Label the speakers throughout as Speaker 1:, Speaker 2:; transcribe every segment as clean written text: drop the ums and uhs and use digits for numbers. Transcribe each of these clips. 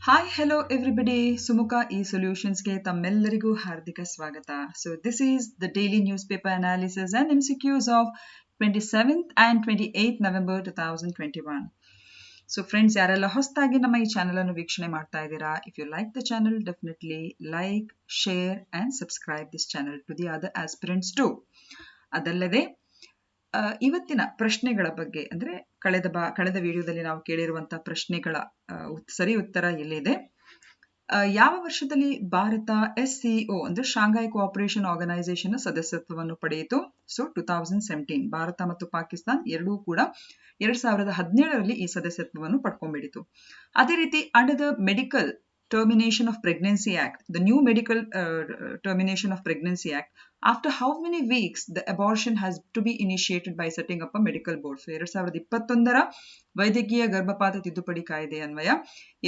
Speaker 1: Hi, hello everybody. Sumukha eSolutions ಗೆ ತಮ್ಮೆಲ್ಲರಿಗೂ ಹಾರ್ದಿಕ ಸ್ವಾಗತ. So this is the daily newspaper analysis and MCQs of 27th and 28th November 2021. So friends, ಯಾರೆಲ್ಲ ಹೊಸದಾಗಿ ನಮ್ಮ ಈ ಚಾನೆಲ್ ಅನ್ನು ವೀಕ್ಷಣೆ ಮಾಡ್ತಾ ಇದ್ದೀರಾ, if you like the channel, definitely like, share and subscribe this channel to the other aspirants too. ಅದಲ್ಲದೆ ಇವತ್ತಿನ ಪ್ರಶ್ನೆಗಳ ಬಗ್ಗೆ ಅಂದ್ರೆ ಕಳೆದ ವಿಡಿಯೋದಲ್ಲಿ ನಾವು ಕೇಳಿರುವಂತಹ ಪ್ರಶ್ನೆಗಳ ಸರಿ ಉತ್ತರ ಎಲ್ಲಿದೆ. ಯಾವ ವರ್ಷದಲ್ಲಿ ಭಾರತ SCO ಅಂದ್ರೆ ಶಾಂಘೈ ಕೋಆಪರೇಷನ್ ಆರ್ಗನೈಸೇಷನ್ ಸದಸ್ಯತ್ವವನ್ನು ಪಡೆಯಿತು? ಸೊ 2017. ಭಾರತ ಮತ್ತು ಪಾಕಿಸ್ತಾನ್ ಎರಡೂ ಕೂಡ 2017ರಲ್ಲಿ ಈ ಸದಸ್ಯತ್ವವನ್ನು ಪಡ್ಕೊಂಡ್ಬಿಡಿತು. ಅದೇ ರೀತಿ under the medical Termination of Pregnancy Act, the new medical Termination of Pregnancy Act, after how many weeks the abortion has to be initiated by setting up a medical board? So 2021ರ ವೈದ್ಯಕೀಯ ಗರ್ಭಪಾತ ತಿದ್ದುಪಡಿ ಕಾಯ್ದೆ ಅನ್ವಯ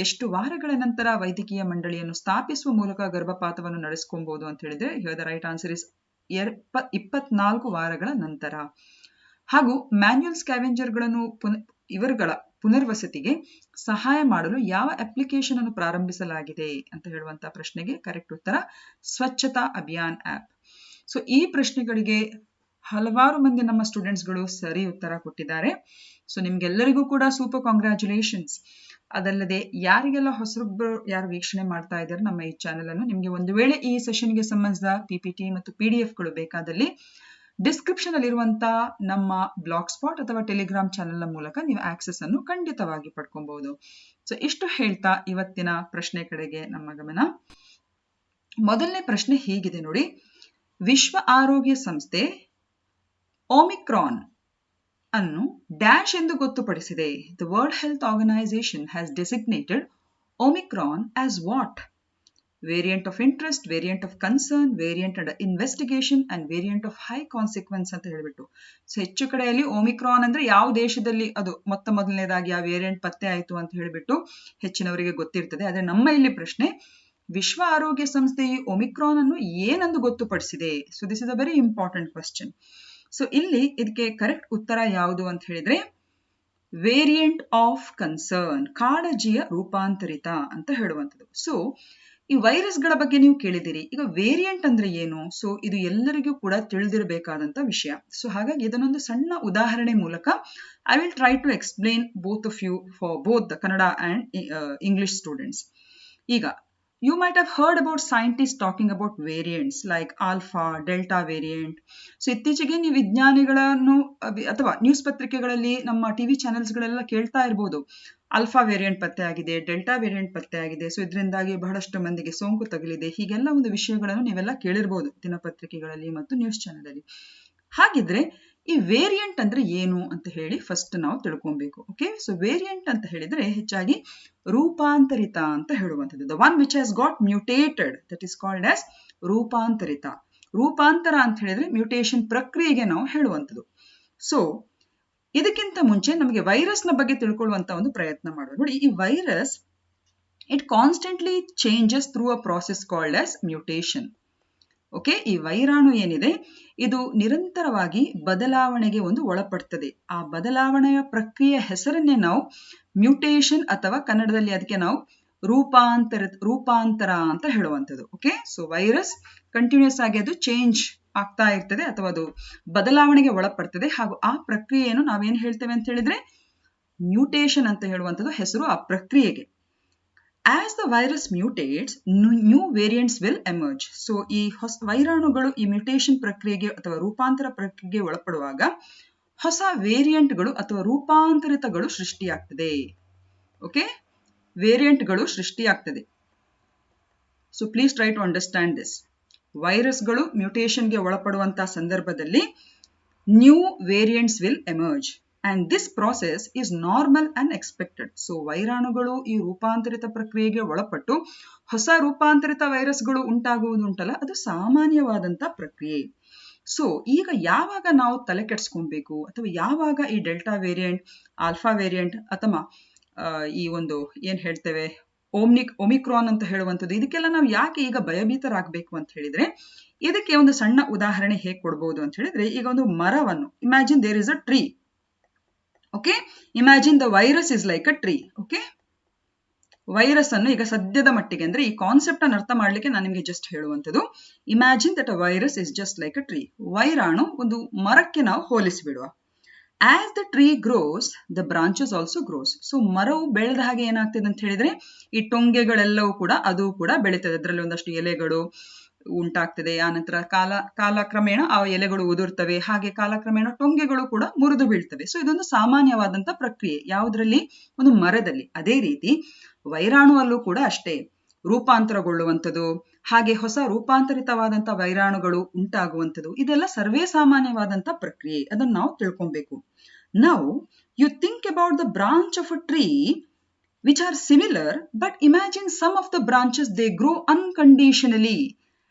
Speaker 1: ಎಷ್ಟು ವಾರಗಳ ನಂತರ ವೈದ್ಯಕೀಯ ಮಂಡಳಿಯನ್ನು ಸ್ಥಾಪಿಸುವ ಮೂಲಕ ಗರ್ಭಪಾತವನ್ನು ನಡೆಸ್ಕೊಬಹುದು ಅಂತ ಹೇಳಿದ್ರೆ here the right answer is 24 ವಾರಗಳ ನಂತರ. ಹಾಗೂ ಮ್ಯಾನ್ಯುಯಲ್ ಸ್ಕ್ಯಾವೆಂಜರ್ಗಳನ್ನು ಇವರುಗಳ ಪುನರ್ವಸತಿಗೆ ಸಹಾಯ ಮಾಡಲು ಯಾವ ಅಪ್ಲಿಕೇಶನ್ ಅನ್ನು ಪ್ರಾರಂಭಿಸಲಾಗಿದೆ ಅಂತ ಹೇಳುವಂತಹ ಪ್ರಶ್ನೆಗೆ ಕರೆಕ್ಟ್ ಉತ್ತರ ಸ್ವಚ್ಛತಾ ಅಭಿಯಾನ್ ಆಪ್. ಸೊ ಈ ಪ್ರಶ್ನೆಗಳಿಗೆ ಹಲವಾರು ಮಂದಿ ನಮ್ಮ ಸ್ಟೂಡೆಂಟ್ಸ್ಗಳು ಸರಿ ಉತ್ತರ ಕೊಟ್ಟಿದ್ದಾರೆ. ಸೊ ನಿಮ್ಗೆಲ್ಲರಿಗೂ ಕೂಡ ಸೂಪರ್ ಕಾಂಗ್ರ್ಯಾಚುಲೇಷನ್ಸ್. ಅದಲ್ಲದೆ ಯಾರಿಗೆಲ್ಲ ಹೊಸಬ್ರು ಯಾರು ವೀಕ್ಷಣೆ ಮಾಡ್ತಾ ಇದ್ದಾರೆ ನಮ್ಮ ಈ ಚಾನೆಲ್ ಅನ್ನು, ನಿಮ್ಗೆ ಒಂದು ವೇಳೆ ಈ ಸೆಷನ್ಗೆ ಸಂಬಂಧಿಸಿದ PPT ಮತ್ತು PDF ಬೇಕಾದಲ್ಲಿ ಡಿಸ್ಕ್ರಿಪ್ಷನ್ ಅಲ್ಲಿರುವಂತಹ ನಮ್ಮ ಬ್ಲಾಗ್ ಸ್ಪಾಟ್ ಅಥವಾ ಟೆಲಿಗ್ರಾಮ್ ಚಾನೆಲ್ ಮೂಲಕ ನೀವು ಆಕ್ಸೆಸ್ ಅನ್ನು ಖಂಡಿತವಾಗಿ ಪಡ್ಕೊಬಹುದು. ಸೊ ಇಷ್ಟು ಹೇಳ್ತಾ ಇವತ್ತಿನ ಪ್ರಶ್ನೆ ಕಡೆಗೆ ನಮ್ಮ ಗಮನ. ಮೊದಲನೇ ಪ್ರಶ್ನೆ ಹೀಗಿದೆ ನೋಡಿ. ವಿಶ್ವ ಆರೋಗ್ಯ ಸಂಸ್ಥೆ ಒಮಿಕ್ರಾನ್ ಅನ್ನು ಡ್ಯಾಶ್ ಎಂದು ಗೊತ್ತುಪಡಿಸಿದೆ. The World Health Organization has designated Omicron as what? Variant of interest, variant of concern, variant under investigation and variant of high consequence ಅಂತ ಹೇಳ್ಬಿಟ್ಟು. ಸೊ ಹೆಚ್ಚು ಕಡೆಯಲ್ಲಿ ಒಮಿಕ್ರಾನ್ ಅಂದ್ರೆ ಯಾವ ದೇಶದಲ್ಲಿ ಅದು ಮೊದಲನೇದಾಗಿ ಆ ವೇರಿಯಂಟ್ ಪತ್ತೆ ಆಯಿತು ಅಂತ ಹೇಳ್ಬಿಟ್ಟು ಹೆಚ್ಚಿನವರಿಗೆ ಗೊತ್ತಿರ್ತದೆ. ಆದ್ರೆ ನಮ್ಮ ಇಲ್ಲಿ ಪ್ರಶ್ನೆ, ವಿಶ್ವ ಆರೋಗ್ಯ ಸಂಸ್ಥೆ ಈ ಒಮಿಕ್ರಾನ್ ಅನ್ನು ಏನೆಂದು ಗೊತ್ತುಪಡಿಸಿದೆ? So this is a very important question. So ಇಲ್ಲಿ ಇದಕ್ಕೆ ಕರೆಕ್ಟ್ ಉತ್ತರ ಯಾವುದು ಅಂತ ಹೇಳಿದ್ರೆ ವೇರಿಯಂಟ್ ಆಫ್ ಕನ್ಸರ್ನ್, ಕಾಳಜಿಯ ರೂಪಾಂತರಿತ ಅಂತ ಹೇಳುವಂಥದ್ದು. ಸೊ ಈ ವೈರಸ್ಗಳ ಬಗ್ಗೆ ನೀವು ಕೇಳಿದಿರಿ. ಈಗ ವೇರಿಯಂಟ್ ಅಂದ್ರೆ ಏನು? ಸೊ ಇದು ಎಲ್ಲರಿಗೂ ಕೂಡ ತಿಳಿದಿರಬೇಕಾದಂತ ವಿಷಯ. ಸೊ ಹಾಗಾಗಿ ಇದನ್ನೊಂದು ಸಣ್ಣ ಉದಾಹರಣೆ ಮೂಲಕ I will try to explain both of you for both the Kannada and English students. ಈಗ you might have heard about scientists talking about variants like alpha, delta variant. So ಇತ್ತೀಚೆಗೆ ನೀವು ವಿಜ್ಞಾನಿಗಳನ್ನು ಅಥವಾ ನ್ಯೂಸ್ ಪತ್ರಿಕೆಗಳಲ್ಲಿ ನಮ್ಮ ಟಿವಿ ಚಾನೆಲ್ಸ್ಗಳೆಲ್ಲ ಕೇಳ್ತಾ ಇರ್ಬೋದು, ಆಲ್ಫಾ ವೇರಿಯಂಟ್ ಪತ್ತೆ ಆಗಿದೆ, ಡೆಲ್ಟಾ ವೇರಿಯಂಟ್ ಪತ್ತೆ ಆಗಿದೆ, ಸೊ ಇದರಿಂದಾಗಿ ಬಹಳಷ್ಟು ಮಂದಿಗೆ ಸೋಂಕು ತಗುಲಿದೆ, ಹೀಗೆಲ್ಲ ಒಂದು ವಿಷಯಗಳನ್ನು ನೀವೆಲ್ಲ ಕೇಳಿರ್ಬೋದು ದಿನಪತ್ರಿಕೆಗಳಲ್ಲಿ ಮತ್ತು ನ್ಯೂಸ್ ಚಾನೆಲ್ ಅಲ್ಲಿ. ಹಾಗಿದ್ರೆ ಈ ವೇರಿಯಂಟ್ ಅಂದ್ರೆ ಏನು ಅಂತ ಹೇಳಿ ಫಸ್ಟ್ ನಾವು ತಿಳ್ಕೊಬೇಕು. ಓಕೆ, ಸೊ ವೇರಿಯಂಟ್ ಅಂತ ಹೇಳಿದ್ರೆ ಹೆಚ್ಚಾಗಿ ರೂಪಾಂತರಿತ ಅಂತ ಹೇಳುವಂಥದ್ದು. The one which has got mutated, that is called as ರೂಪಾಂತರಿತ. ರೂಪಾಂತರ ಅಂತ ಹೇಳಿದ್ರೆ ಮ್ಯೂಟೇಷನ್ ಪ್ರಕ್ರಿಯೆಗೆ ನಾವು ಹೇಳುವಂಥದ್ದು. ಸೊ ಇದಕ್ಕಿಂತ ಮುಂಚೆ ನಮಗೆ ವೈರಸ್ ನ ಬಗ್ಗೆ ತಿಳ್ಕೊಳ್ಳುವಂತ ಒಂದು ಪ್ರಯತ್ನ ಮಾಡೋಣ. ನೋಡಿ, ಈ virus it constantly changes through a process called as mutation. Okay, ಈ ವೈರಾಣು ಏನಿದೆ ಇದು ನಿರಂತರವಾಗಿ ಬದಲಾವಣೆಗೆ ಒಂದು ಒಳಪಡ್ತದೆ. ಆ ಬದಲಾವಣೆಯ ಪ್ರಕ್ರಿಯೆ ಹೆಸರನ್ನೇ ನಾವು ಮ್ಯೂಟೇಷನ್ ಅಥವಾ ಕನ್ನಡದಲ್ಲಿ ಅದಕ್ಕೆ ನಾವು ರೂಪಾಂತರ ಅಂತ ಹೇಳುವಂಥದ್ದು. ಓಕೆ, ಸೊ ವೈರಸ್ ಕಂಟಿನ್ಯೂಸ್ ಆಗಿ ಅದು ಚೇಂಜ್ ಆಗ್ತಾ ಇರ್ತದೆ ಅಥವಾ ಅದು ಬದಲಾವಣೆಗೆ ಒಳಪಡ್ತದೆ. ಹಾಗೂ ಆ ಪ್ರಕ್ರಿಯೆಯನ್ನು ನಾವೇನ್ ಹೇಳ್ತೇವೆ ಅಂತ ಹೇಳಿದ್ರೆ ಮ್ಯೂಟೇಷನ್ ಅಂತ ಹೇಳುವಂಥದ್ದು ಹೆಸರು ಆ ಪ್ರಕ್ರಿಯೆಗೆ. As the virus mutates, new variants will emerge. So ಈ ವೈರಾಣುಗಳು ಈ ಮ್ಯೂಟೇಷನ್ ಪ್ರಕ್ರಿಯೆಗೆ ಅಥವಾ ರೂಪಾಂತರ ಪ್ರಕ್ರಿಯೆಗೆ ಒಳಪಡುವಾಗ ಹೊಸ ವೇರಿಯಂಟ್ಗಳು ಅಥವಾ ರೂಪಾಂತರಿತಗಳು ಸೃಷ್ಟಿಯಾಗ್ತದೆ. ಓಕೆ, ವೇರಿಯಂಟ್ಗಳು ಸೃಷ್ಟಿಯಾಗ್ತದೆ. So please try to understand this. ವೈರಸ್ಗಳು ಮ್ಯೂಟೇಷನ್ಗೆ ಒಳಪಡುವಂತಹ ಸಂದರ್ಭದಲ್ಲಿ new variants will emerge. And this process is normal and expected. So ವೈರಾಣುಗಳು ಈ ರೂಪಾಂತರಿತ ಪ್ರಕ್ರಿಯೆಗೆ ಒಳಪಟ್ಟು ಹೊಸ ರೂಪಾಂತರಿತ ವೈರಸ್ಗಳು ಉಂಟಾಗುವುದುಂಟಲ್ಲ, ಅದು ಸಾಮಾನ್ಯವಾದಂತ ಪ್ರಕ್ರಿಯೆ. ಸೊ ಈಗ ಯಾವಾಗ ನಾವು ತಲೆ ಕೆಡಿಸ್ಕೊಬೇಕು ಅಥವಾ ಯಾವಾಗ ಈ ಡೆಲ್ಟಾ ವೇರಿಯಂಟ್, ಆಲ್ಫಾ ವೇರಿಯಂಟ್ ಅಥವಾ ಈ ಒಂದು ಏನ್ ಹೇಳ್ತೇವೆ ಒಮಿಕ್ರಾನ್ ಅಂತ ಹೇಳುವಂಥದ್ದು, ಇದಕ್ಕೆಲ್ಲ ನಾವು ಯಾಕೆ ಈಗ ಭಯಭೀತರಾಗಬೇಕು ಅಂತ ಹೇಳಿದ್ರೆ ಇದಕ್ಕೆ ಒಂದು ಸಣ್ಣ ಉದಾಹರಣೆ ಹೇಗೆ ಕೊಡ್ಬೋದು ಅಂತ ಹೇಳಿದ್ರೆ, ಈಗ ಒಂದು ಮರವನ್ನು imagine there is a tree. Okay, imagine the virus is like a tree. Okay, virus ಅನ್ನು ಈಗ ಸದ್ಯದ ಮಟ್ಟಿಗೆ ಅಂದ್ರೆ ಈ ಕಾನ್ಸೆಪ್ಟ್ ಅನ್ನು ಅರ್ಥ ಮಾಡ್ಲಿಕ್ಕೆ ನಾನು ನಿಮಗೆ ಜಸ್ಟ್ ಹೇಳುವಂಥದ್ದು. Imagine that a virus is just like a tree. ವೈರಾಣು ಒಂದು ಮರಕ್ಕೆ ನಾವು ಹೋಲಿಸಿಬಿಡುವ. As the tree grows the branches also grows. So ಮರವು ಬೆಳೆದ ಹಾಗೆ ಏನಾಗ್ತದೆ ಅಂತ ಹೇಳಿದ್ರೆ ಈ ಟೊಂಗೆಗಳೆಲ್ಲವೂ ಕೂಡ ಅದು ಕೂಡ ಬೆಳೀತದೆ. ಅದರಲ್ಲಿ ಒಂದಷ್ಟು ಎಲೆಗಳು ಉಂಟಾಗ್ತದೆ. ಆನಂತರ ಕಾಲಕ್ರಮೇಣ ಆ ಎಲೆಗಳು ಉದುರ್ತವೆ. ಹಾಗೆ ಕಾಲಕ್ರಮೇಣ ಟೊಂಗೆಗಳು ಕೂಡ ಮುರಿದು ಬೀಳ್ತವೆ. ಸೊ ಇದೊಂದು ಸಾಮಾನ್ಯವಾದಂತಹ ಪ್ರಕ್ರಿಯೆ ಯಾವುದರಲ್ಲಿ, ಒಂದು ಮರದಲ್ಲಿ. ಅದೇ ರೀತಿ ವೈರಾಣುವಲ್ಲೂ ಕೂಡ ಅಷ್ಟೇ ರೂಪಾಂತರಗೊಳ್ಳುವಂಥದ್ದು, ಹಾಗೆ ಹೊಸ ರೂಪಾಂತರಿತವಾದಂತಹ ವೈರಾಣುಗಳು ಉಂಟಾಗುವಂಥದ್ದು, ಇದೆಲ್ಲ ಸರ್ವೇ ಸಾಮಾನ್ಯವಾದಂತಹ ಪ್ರಕ್ರಿಯೆ. ಅದನ್ನು ನಾವು ತಿಳ್ಕೊಬೇಕು. Now you think about the branch of a tree which are similar, but imagine some of the branches, they grow unconditionally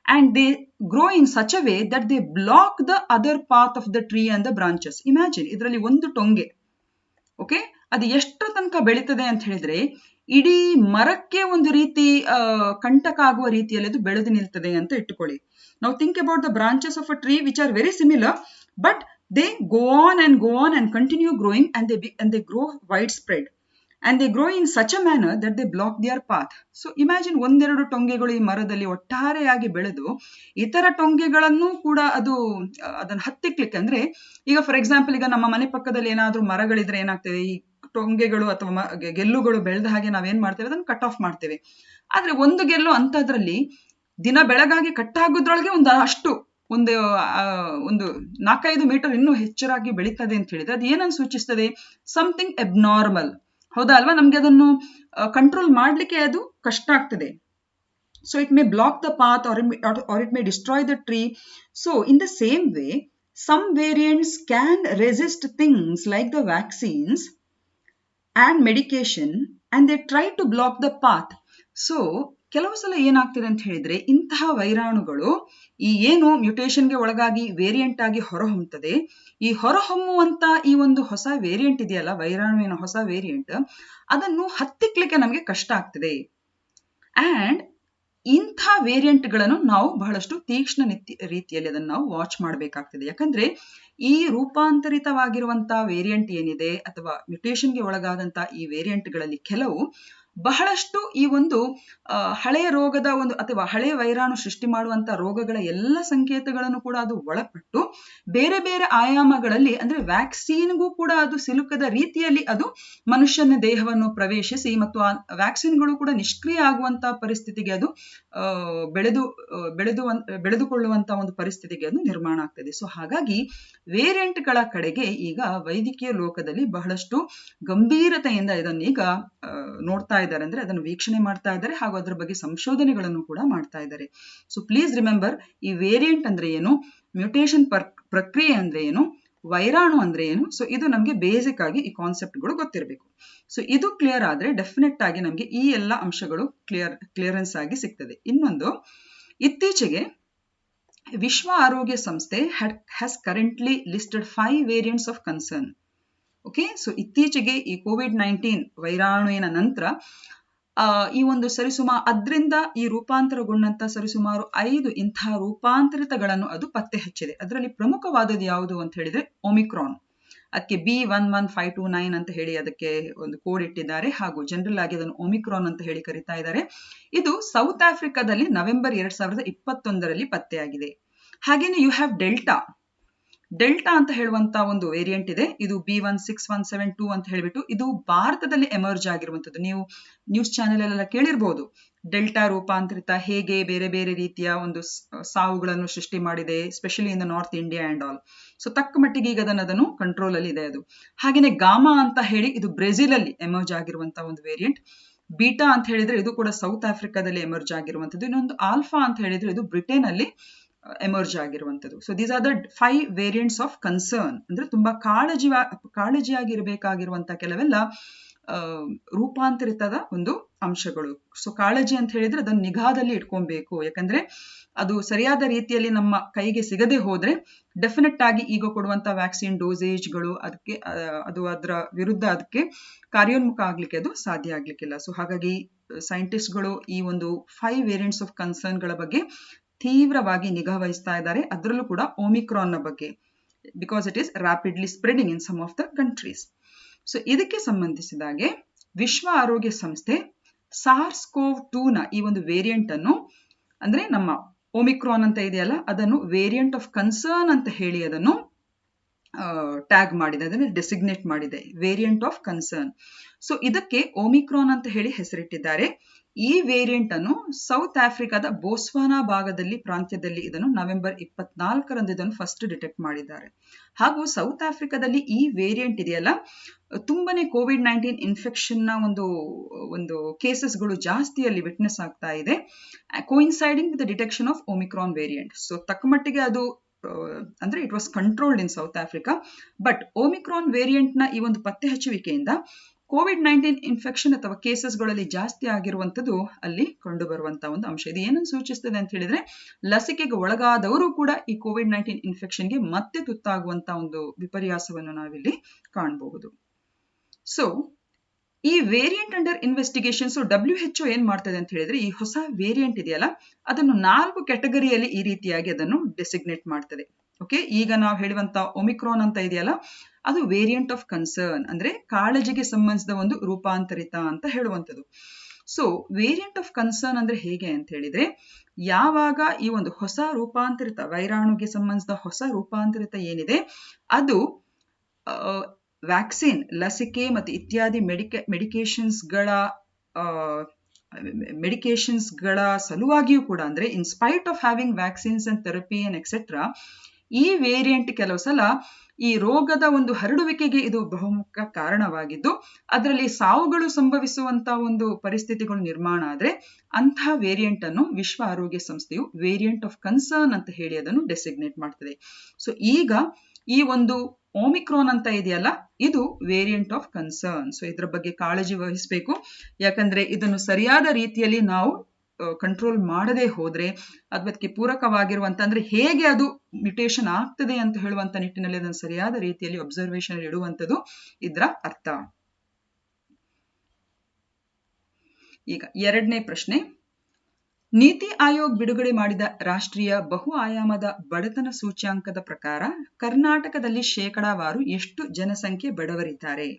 Speaker 1: and they grow in such a way that they block the other path of the tree and the branches. Imagine ಇದರಲ್ಲಿ ಒಂದು ಟೊಂಗೆ, okay, ಅದು ಎಷ್ಟು ತನಕ ಬೆಳೀತದೆ ಅಂತ ಹೇಳಿದ್ರೆ ಇಡೀ ಮರಕ್ಕೆ ಒಂದು ರೀತಿ ಕಂಟಕ ಆಗುವ ರೀತಿಯಲ್ಲಿ ಅದು ಬೆಳೆದು ನಿಲ್ತದೆ ಅಂತ ಇಟ್ಟುಕೊಳ್ಳಿ. Now think about the branches of a tree which are very similar, but they go on and continue growing and they grow widespread. And they grow in such a manner that they block their path. So imagine ಒಂದೆರಡು ಟೊಂಗೆಗಳು ಈ ಮರದಲ್ಲಿ ಒಟ್ಟಾರೆಯಾಗಿ ಬೆಳೆದು ಇತರ ಟೊಂಗೆಗಳನ್ನು ಕೂಡ ಅದನ್ನು ಹತ್ತಿಕ್ಲಿಕ್ಕೆ, ಅಂದ್ರೆ ಈಗ ಫಾರ್ ಎಕ್ಸಾಂಪಲ್ ಈಗ ನಮ್ಮ ಮನೆ ಪಕ್ಕದಲ್ಲಿ ಏನಾದ್ರೂ ಮರಗಳಿದ್ರೆ ಏನಾಗ್ತದೆ, ಈ ಟೊಂಗೆಗಳು ಅಥವಾ ಗೆಲ್ಲುಗಳು ಬೆಳೆದ ಹಾಗೆ ನಾವೇನ್ ಮಾಡ್ತೇವೆ, ಅದನ್ನು ಕಟ್ ಆಫ್ ಮಾಡ್ತೇವೆ. ಆದ್ರೆ ಒಂದು ಗೆಲ್ಲು ಅಂತದ್ರಲ್ಲಿ ದಿನ ಬೆಳಗಾಗಿ ಕಟ್ ಆಗೋದ್ರೊಳಗೆ ಒಂದು 4-5 ಮೀಟರ್ ಇನ್ನೂ ಹೆಚ್ಚರಾಗಿ ಬೆಳೀತದೆ ಅಂತ ಹೇಳಿದ್ರೆ ಅದು ಏನನ್ನು ಸೂಚಿಸ್ತದೆ, ಸಮಥಿಂಗ್ ಅಬ್ನಾರ್ಮಲ್. ಹೌದಾ ಅಲ್ವಾ? ನಮ್ಗೆ ಅದನ್ನು ಕಂಟ್ರೋಲ್ ಮಾಡ್ಲಿಕ್ಕೆ ಅದು ಕಷ್ಟ ಆಗ್ತದೆ. So it may block the path or it may destroy the tree. So in the same way, some variants can resist things like the vaccines and medication and they try to block the path. So ಕೆಲವು ಸಲ ಏನಾಗ್ತಿದೆ ಅಂತ ಹೇಳಿದ್ರೆ ಇಂತಹ ವೈರಾಣುಗಳು ಈ ಏನು ಮ್ಯೂಟೇಷನ್ಗೆ ಒಳಗಾಗಿ variant ಆಗಿ ಹೊರಹೊಮ್ಮುತ್ತದೆ, ಈ ಹೊರಹೊಮ್ಮುವಂತ ಈ ಒಂದು ಹೊಸ ವೇರಿಯಂಟ್ ಇದೆಯಲ್ಲ, ವೈರಾಣುವಿನ ಹೊಸ ವೇರಿಯಂಟ್, ಅದನ್ನು ಹತ್ತಿಕ್ಲಿಕ್ಕೆ ನಮಗೆ ಕಷ್ಟ ಆಗ್ತದೆ. ಅಂಡ್ ಇಂಥ ವೇರಿಯಂಟ್ಗಳನ್ನು ನಾವು ಬಹಳಷ್ಟು ತೀಕ್ಷ್ಣ ರೀತಿಯಲ್ಲಿ ಅದನ್ನು ನಾವು ವಾಚ್ ಮಾಡಬೇಕಾಗ್ತದೆ. ಯಾಕಂದ್ರೆ ಈ ರೂಪಾಂತರಿತವಾಗಿರುವಂತಹ ವೇರಿಯಂಟ್ ಏನಿದೆ ಅಥವಾ ಮ್ಯೂಟೇಷನ್ಗೆ ಒಳಗಾದಂತಹ ಈ ವೇರಿಯಂಟ್ಗಳಲ್ಲಿ ಕೆಲವು ಬಹಳಷ್ಟು ಈ ಒಂದು ಹಳೆಯ ರೋಗದ ಅಥವಾ ಹಳೆಯ ವೈರಾಣು ಸೃಷ್ಟಿ ಮಾಡುವಂತಹ ರೋಗಗಳ ಎಲ್ಲ ಸಂಕೇತಗಳನ್ನು ಕೂಡ ಅದು ಒಳಪಟ್ಟು ಬೇರೆ ಬೇರೆ ಆಯಾಮಗಳಲ್ಲಿ, ಅಂದ್ರೆ ವ್ಯಾಕ್ಸಿನ್ಗೂ ಕೂಡ ಅದು ಸಿಲುಕದ ರೀತಿಯಲ್ಲಿ ಅದು ಮನುಷ್ಯನ ದೇಹವನ್ನು ಪ್ರವೇಶಿಸಿ ಮತ್ತು ಆ ವ್ಯಾಕ್ಸಿನ್ಗಳು ಕೂಡ ನಿಷ್ಕ್ರಿಯ ಆಗುವಂತಹ ಪರಿಸ್ಥಿತಿಗೆ ಅದು ಬೆಳೆದುಕೊಳ್ಳುವಂತಹ ಒಂದು ಪರಿಸ್ಥಿತಿಗೆ ಅದು ನಿರ್ಮಾಣ ಆಗ್ತದೆ. ಸೊ ಹಾಗಾಗಿ ವೇರಿಯಂಟ್ಗಳ ಕಡೆಗೆ ಈಗ ವೈದ್ಯಕೀಯ ಲೋಕದಲ್ಲಿ ಬಹಳಷ್ಟು ಗಂಭೀರತೆಯಿಂದ ಇದನ್ನೀಗ ನೋಡ್ತಾ ಇದ್ದಾರೆ, ಅಂದ್ರೆ ಅದನ್ನು ವೀಕ್ಷಣೆ ಮಾಡ್ತಾ ಇದ್ದಾರೆ, ಹಾಗೂ ಅದರ ಬಗ್ಗೆ ಸಂಶೋಧನೆಗಳನ್ನು ಕೂಡ ಮಾಡ್ತಾ ಇದ್ದಾರೆ. ಸೊ ಪ್ಲೀಸ್ ರಿಮೆಂಬರ್, ಈ ವೇರಿಯಂಟ್ ಅಂದ್ರೆ ಏನು, ಮ್ಯೂಟೇಷನ್ ಪ್ರಕ್ರಿಯೆ ಅಂದ್ರೆ ಏನು, ವೈರಾಣು ಅಂದ್ರೆ ಏನು. ಸೊ ಇದು ನಮಗೆ ಬೇಸಿಕ್ ಆಗಿ ಈ ಕಾನ್ಸೆಪ್ಟ್ಗಳು ಗೊತ್ತಿರಬೇಕು. ಸೊ ಇದು ಕ್ಲಿಯರ್ ಆದ್ರೆ ಡೆಫಿನೆಟ್ ಆಗಿ ನಮಗೆ ಈ ಎಲ್ಲ ಅಂಶಗಳು ಕ್ಲಿಯರೆನ್ಸ್ ಆಗಿ ಸಿಗ್ತದೆ. ಇನ್ನೊಂದು, ಇತ್ತೀಚೆಗೆ ವಿಶ್ವ ಆರೋಗ್ಯ ಸಂಸ್ಥೆ has currently listed 5 variants of concern. Okay, so ಇತ್ತೀಚೆಗೆ ಈ ಕೋವಿಡ್-19 ವೈರಾಣುವಿನ ನಂತರ ಈ ಒಂದು ಅದರಿಂದ ಈ ರೂಪಾಂತರಗೊಂಡಂತ ಸರಿಸುಮಾರು 5 ಇಂತಹ ರೂಪಾಂತರಿತಗಳನ್ನು ಅದು ಪತ್ತೆ ಹಚ್ಚಿದೆ. ಅದರಲ್ಲಿ ಪ್ರಮುಖವಾದದ್ದು ಯಾವುದು ಅಂತ ಹೇಳಿದ್ರೆ ಒಮಿಕ್ರಾನ್. ಅದಕ್ಕೆ B11529 ಅಂತ ಹೇಳಿ ಅದಕ್ಕೆ ಒಂದು ಕೋಡ್ ಇಟ್ಟಿದ್ದಾರೆ, ಹಾಗೂ ಜನರಲ್ ಆಗಿ ಅದನ್ನು ಒಮಿಕ್ರಾನ್ ಅಂತ ಹೇಳಿ ಕರೀತಾ ಇದ್ದಾರೆ. ಇದು ಸೌತ್ ಆಫ್ರಿಕಾದಲ್ಲಿ ನವೆಂಬರ್ 2021ರಲ್ಲಿ ಪತ್ತೆಯಾಗಿದೆ. ಹಾಗೇನೆ ಯು ಹ್ಯಾವ್ ಡೆಲ್ಟಾ ಅಂತ ಹೇಳುವಂತ ಒಂದು ವೇರಿಯಂಟ್ ಇದೆ. ಇದು B16172 ಅಂತ ಹೇಳ್ಬಿಟ್ಟು ಇದು ಭಾರತದಲ್ಲಿ ಎಮರ್ಜ್ ಆಗಿರುವಂತದ್ದು. ನೀವು ನ್ಯೂಸ್ ಚಾನೆಲ್ ಎಲ್ಲ ಕೇಳಿರ್ಬೋದು, ಡೆಲ್ಟಾ ರೂಪಾಂತರಿತ ಹೇಗೆ ಬೇರೆ ಬೇರೆ ರೀತಿಯ ಒಂದು ಸಾವುಗಳನ್ನು ಸೃಷ್ಟಿ ಮಾಡಿದೆ, specially in the north India and all. So ತಕ್ಕ ಮಟ್ಟಿಗೆ ಈಗ ಅದನ್ನು ಕಂಟ್ರೋಲ್ ಅಲ್ಲಿ ಇದೆ ಅದು. ಹಾಗೇನೆ ಗಾಮಾ ಅಂತ ಹೇಳಿ ಇದು ಬ್ರೆಜಿಲ್ ಅಲ್ಲಿ ಎಮರ್ಜ್ ಆಗಿರುವಂತಹ ಒಂದು ವೇರಿಯಂಟ್. ಬೀಟಾ ಅಂತ ಹೇಳಿದ್ರೆ ಇದು ಕೂಡ ಸೌತ್ ಆಫ್ರಿಕಾದಲ್ಲಿ ಎಮರ್ಜ್ ಆಗಿರುವಂತದ್ದು. ಇನ್ನೊಂದು ಆಲ್ಫಾ ಅಂತ ಹೇಳಿದ್ರೆ ಇದು ಬ್ರಿಟನ್ ಅಲ್ಲಿ ಎಮರ್ಜ್ ಆಗಿರುವಂತದ್ದು. So these are the 5 variants of concern. ಅಂದ್ರೆ ತುಂಬಾ ಕಾಳಜಿಯಾಗಿರ್ಬೇಕಾಗಿರುವಂತಹ ಕೆಲವೆಲ್ಲ ರೂಪಾಂತರಿತದ ಒಂದು ಅಂಶಗಳು. ಸೊ ಕಾಳಜಿ ಅಂತ ಹೇಳಿದ್ರೆ ಅದನ್ನು ನಿಗಾದಲ್ಲಿ ಇಟ್ಕೊಬೇಕು. ಯಾಕಂದ್ರೆ ಅದು ಸರಿಯಾದ ರೀತಿಯಲ್ಲಿ ನಮ್ಮ ಕೈಗೆ ಸಿಗದೆ ಹೋದ್ರೆ ಡೆಫಿನೆಟ್ ಆಗಿ ಈಗ ಕೊಡುವಂತಹ ವ್ಯಾಕ್ಸಿನ್ ಡೋಸೇಜ್ಗಳು ಅದರ ವಿರುದ್ಧ ಅದಕ್ಕೆ ಕಾರ್ಯೋನ್ಮುಖ ಆಗ್ಲಿಕ್ಕೆ ಅದು ಸಾಧ್ಯ ಆಗ್ಲಿಕ್ಕಿಲ್ಲ. ಸೊ ಹಾಗಾಗಿ ಸೈಂಟಿಸ್ಟ್ಗಳು ಈ ಒಂದು 5 ವೇರಿಯಂಟ್ಸ್ ಆಫ್ ಕನ್ಸರ್ನ್ ಗಳ ಬಗ್ಗೆ ತೀವ್ರವಾಗಿ ನಿಗಾ ವಹಿಸ್ತಾ ಇದ್ದಾರೆ. ಅದರಲ್ಲೂ ಕೂಡ ಒಮಿಕ್ರಾನ್ ನ ಬಗ್ಗೆ, because it is rapidly spreading in some of the countries. So ಇದಕ್ಕೆ ಸಂಬಂಧಿಸಿದಾಗೆ ವಿಶ್ವ ಆರೋಗ್ಯ ಸಂಸ್ಥೆ SARS-CoV-2ನ ಈ ಒಂದು ವೇರಿಯಂಟ್ ಅನ್ನು ಅಂದ್ರೆ ನಮ್ಮ ಒಮಿಕ್ರಾನ್ ಅಂತ ಇದೆಯಲ್ಲ ಅದನ್ನು ವೇರಿಯಂಟ್ ಆಫ್ ಕನ್ಸರ್ನ್ ಅಂತ ಹೇಳಿ ಅದನ್ನು ಟ್ಯಾಗ್ ಮಾಡಿದೆ, ಅದನ್ನು ಡೆಸಿಗ್ನೇಟ್ ಮಾಡಿದೆ, ವೇರಿಯಂಟ್ ಆಫ್ ಕನ್ಸರ್ನ್. ಸೊ ಇದಕ್ಕೆ ಒಮಿಕ್ರಾನ್ ಅಂತ ಹೇಳಿ ಹೆಸರಿಟ್ಟಿದ್ದಾರೆ. ಈ ವೇರಿಯಂಟ್ ಅನ್ನು ಸೌತ್ ಆಫ್ರಿಕಾದ ಬೋಸ್ವಾನಾ ಭಾಗದಲ್ಲಿ ಪ್ರಾಂತ್ಯದಲ್ಲಿ ಇದನ್ನು ನವೆಂಬರ್ 24ರಂದು ಇದನ್ನು ಫಸ್ಟ್ ಡಿಟೆಕ್ಟ್ ಮಾಡಿದ್ದಾರೆ. ಹಾಗೂ ಸೌತ್ ಆಫ್ರಿಕಾದಲ್ಲಿ ಈ ವೇರಿಯಂಟ್ ಇದೆಯಲ್ಲ ತುಂಬಾನೇ COVID-19 ಇನ್ಫೆಕ್ಷನ್ ನ ಒಂದು ಕೇಸಸ್ಗಳು ಜಾಸ್ತಿ ಅಲ್ಲಿ ವಿಟ್ನೆಸ್ ಆಗ್ತಾ ಇದೆ, coinciding with the detection of Omicron variant. So ತಕ್ಕ ಮಟ್ಟಿಗೆ ಅದು ಅಂದ್ರೆ it was controlled in South Africa. But Omicron variant ನ ಈ ಒಂದು ಪತ್ತೆ ಹಚ್ಚುವಿಕೆಯಿಂದ COVID-19 ಇನ್ಫೆಕ್ಷನ್ ಅಥವಾ ಕೇಸಸ್ಗಳಲ್ಲಿ ಜಾಸ್ತಿ ಆಗಿರುವಂತದ್ದು ಅಲ್ಲಿ ಕಂಡು ಬರುವಂತಹ ಒಂದು ಅಂಶ. ಇದು ಏನನ್ನು ಸೂಚಿಸ್ತದೆ ಅಂತ ಹೇಳಿದ್ರೆ ಲಸಿಕೆಗೆ ಒಳಗಾದವರು ಕೂಡ ಈ COVID-19 ಇನ್ಫೆಕ್ಷನ್ಗೆ ಮತ್ತೆ ತುತ್ತಾಗುವಂತಹ ಒಂದು ವಿಪರ್ಯಾಸವನ್ನು ನಾವಿಲ್ಲಿ ಕಾಣಬಹುದು. ಸೊ ಈ variant under investigation. So WHO ಏನ್ ಮಾಡ್ತದೆ ಅಂತ ಹೇಳಿದ್ರೆ ಈ ಹೊಸ ವೇರಿಯಂಟ್ ಇದೆಯಲ್ಲ ಅದನ್ನು 4 ಕ್ಯಾಟಗರಿಯಲ್ಲಿ ಈ ರೀತಿಯಾಗಿ ಅದನ್ನು ಡೆಸಿಗ್ನೇಟ್ ಮಾಡ್ತದೆ. ಓಕೆ, ಈಗ ನಾವು ಹೇಳುವಂತ ಒಮಿಕ್ರಾನ್ ಅಂತ ಇದೆಯಲ್ಲ ಅದು ವೇರಿಯಂಟ್ ಆಫ್ ಕನ್ಸರ್ನ್ ಅಂದ್ರೆ ಕಾಳಜಿಗೆ ಸಂಬಂಧಿಸಿದ ಒಂದು ರೂಪಾಂತರಿತ ಅಂತ ಹೇಳುವಂಥದ್ದು. ಸೊ ವೇರಿಯಂಟ್ ಆಫ್ ಕನ್ಸರ್ನ್ ಅಂದ್ರೆ ಹೇಗೆ ಅಂತ ಹೇಳಿದ್ರೆ ಯಾವಾಗ ಈ ಒಂದು ಹೊಸ ರೂಪಾಂತರಿತ ವೈರಾಣುಗೆ ಸಂಬಂಧಿಸಿದ ಹೊಸ ರೂಪಾಂತರಿತ ಏನಿದೆ ಅದು ವ್ಯಾಕ್ಸಿನ್, ಲಸಿಕೆ ಮತ್ತು ಇತ್ಯಾದಿ ಮೆಡಿಕೇಶನ್ಸ್ಗಳ ಸಲುವಾಗಿಯೂ ಕೂಡ ಅಂದ್ರೆ in spite of having vaccines and therapy and etcetera ಈ ವೇರಿಯಂಟ್ ಕೆಲವು ಸಲ ಈ ರೋಗದ ಒಂದು ಹರಡುವಿಕೆಗೆ ಇದು ಬಹುಮುಖ್ಯ ಕಾರಣವಾಗಿದ್ದು ಅದರಲ್ಲಿ ಸಾವುಗಳು ಸಂಭವಿಸುವಂತಹ ಒಂದು ಪರಿಸ್ಥಿತಿಗಳು ನಿರ್ಮಾಣ ಆದ್ರೆ ಅಂತಹ ವೇರಿಯಂಟ್ ಅನ್ನು ವಿಶ್ವ ಆರೋಗ್ಯ ಸಂಸ್ಥೆಯು ವೇರಿಯಂಟ್ ಆಫ್ ಕನ್ಸರ್ನ್ ಅಂತ ಹೇಳಿ ಅದನ್ನು ಡೆಸಿಗ್ನೇಟ್ ಮಾಡ್ತದೆ. ಸೊ ಈಗ ಈ ಒಂದು ಒಮಿಕ್ರಾನ್ ಅಂತ ಇದೆಯಲ್ಲ ಇದು ವೇರಿಯಂಟ್ ಆಫ್ ಕನ್ಸರ್ನ್. ಸೊ ಇದರ ಬಗ್ಗೆ ಕಾಳಜಿ ವಹಿಸಬೇಕು, ಯಾಕಂದ್ರೆ ಇದನ್ನು ಸರಿಯಾದ ರೀತಿಯಲ್ಲಿ ನಾವು ಕಂಟ್ರೋಲ್ ಮಾಡದೆ ಹೋದ್ರೆ ಅದಕ್ಕೆ ಪೂರಕವಾಗಿರುವಂತ ಅಂದ್ರೆ ಹೇಗೆ ಅದು ಮ್ಯುಟೇಷನ್ ಆಗ್ತದೆ ಅಂತ ಹೇಳುವಂತ ನಿಟ್ಟಿನಲ್ಲಿ ಅದನ್ನು ಸರಿಯಾದ ರೀತಿಯಲ್ಲಿ ಅಬ್ಸರ್ವೇಷನ್ ಇಡುವಂಥದ್ದು ಇದರ ಅರ್ಥ. ಈಗ ಎರಡನೇ ಪ್ರಶ್ನೆ, ನೀತಿ ಆಯೋಗ್ ಬಿಡುಗಡೆ ಮಾಡಿದ ರಾಷ್ಟ್ರೀಯ ಬಹು ಆಯಾಮದ ಬಡತನ ಸೂಚ್ಯಾಂಕದ ಪ್ರಕಾರ ಕರ್ನಾಟಕದಲ್ಲಿ ಶೇಕಡಾವಾರು ಎಷ್ಟು ಜನಸಂಖ್ಯೆ ಬಡವರಿದ್ದಾರೆ?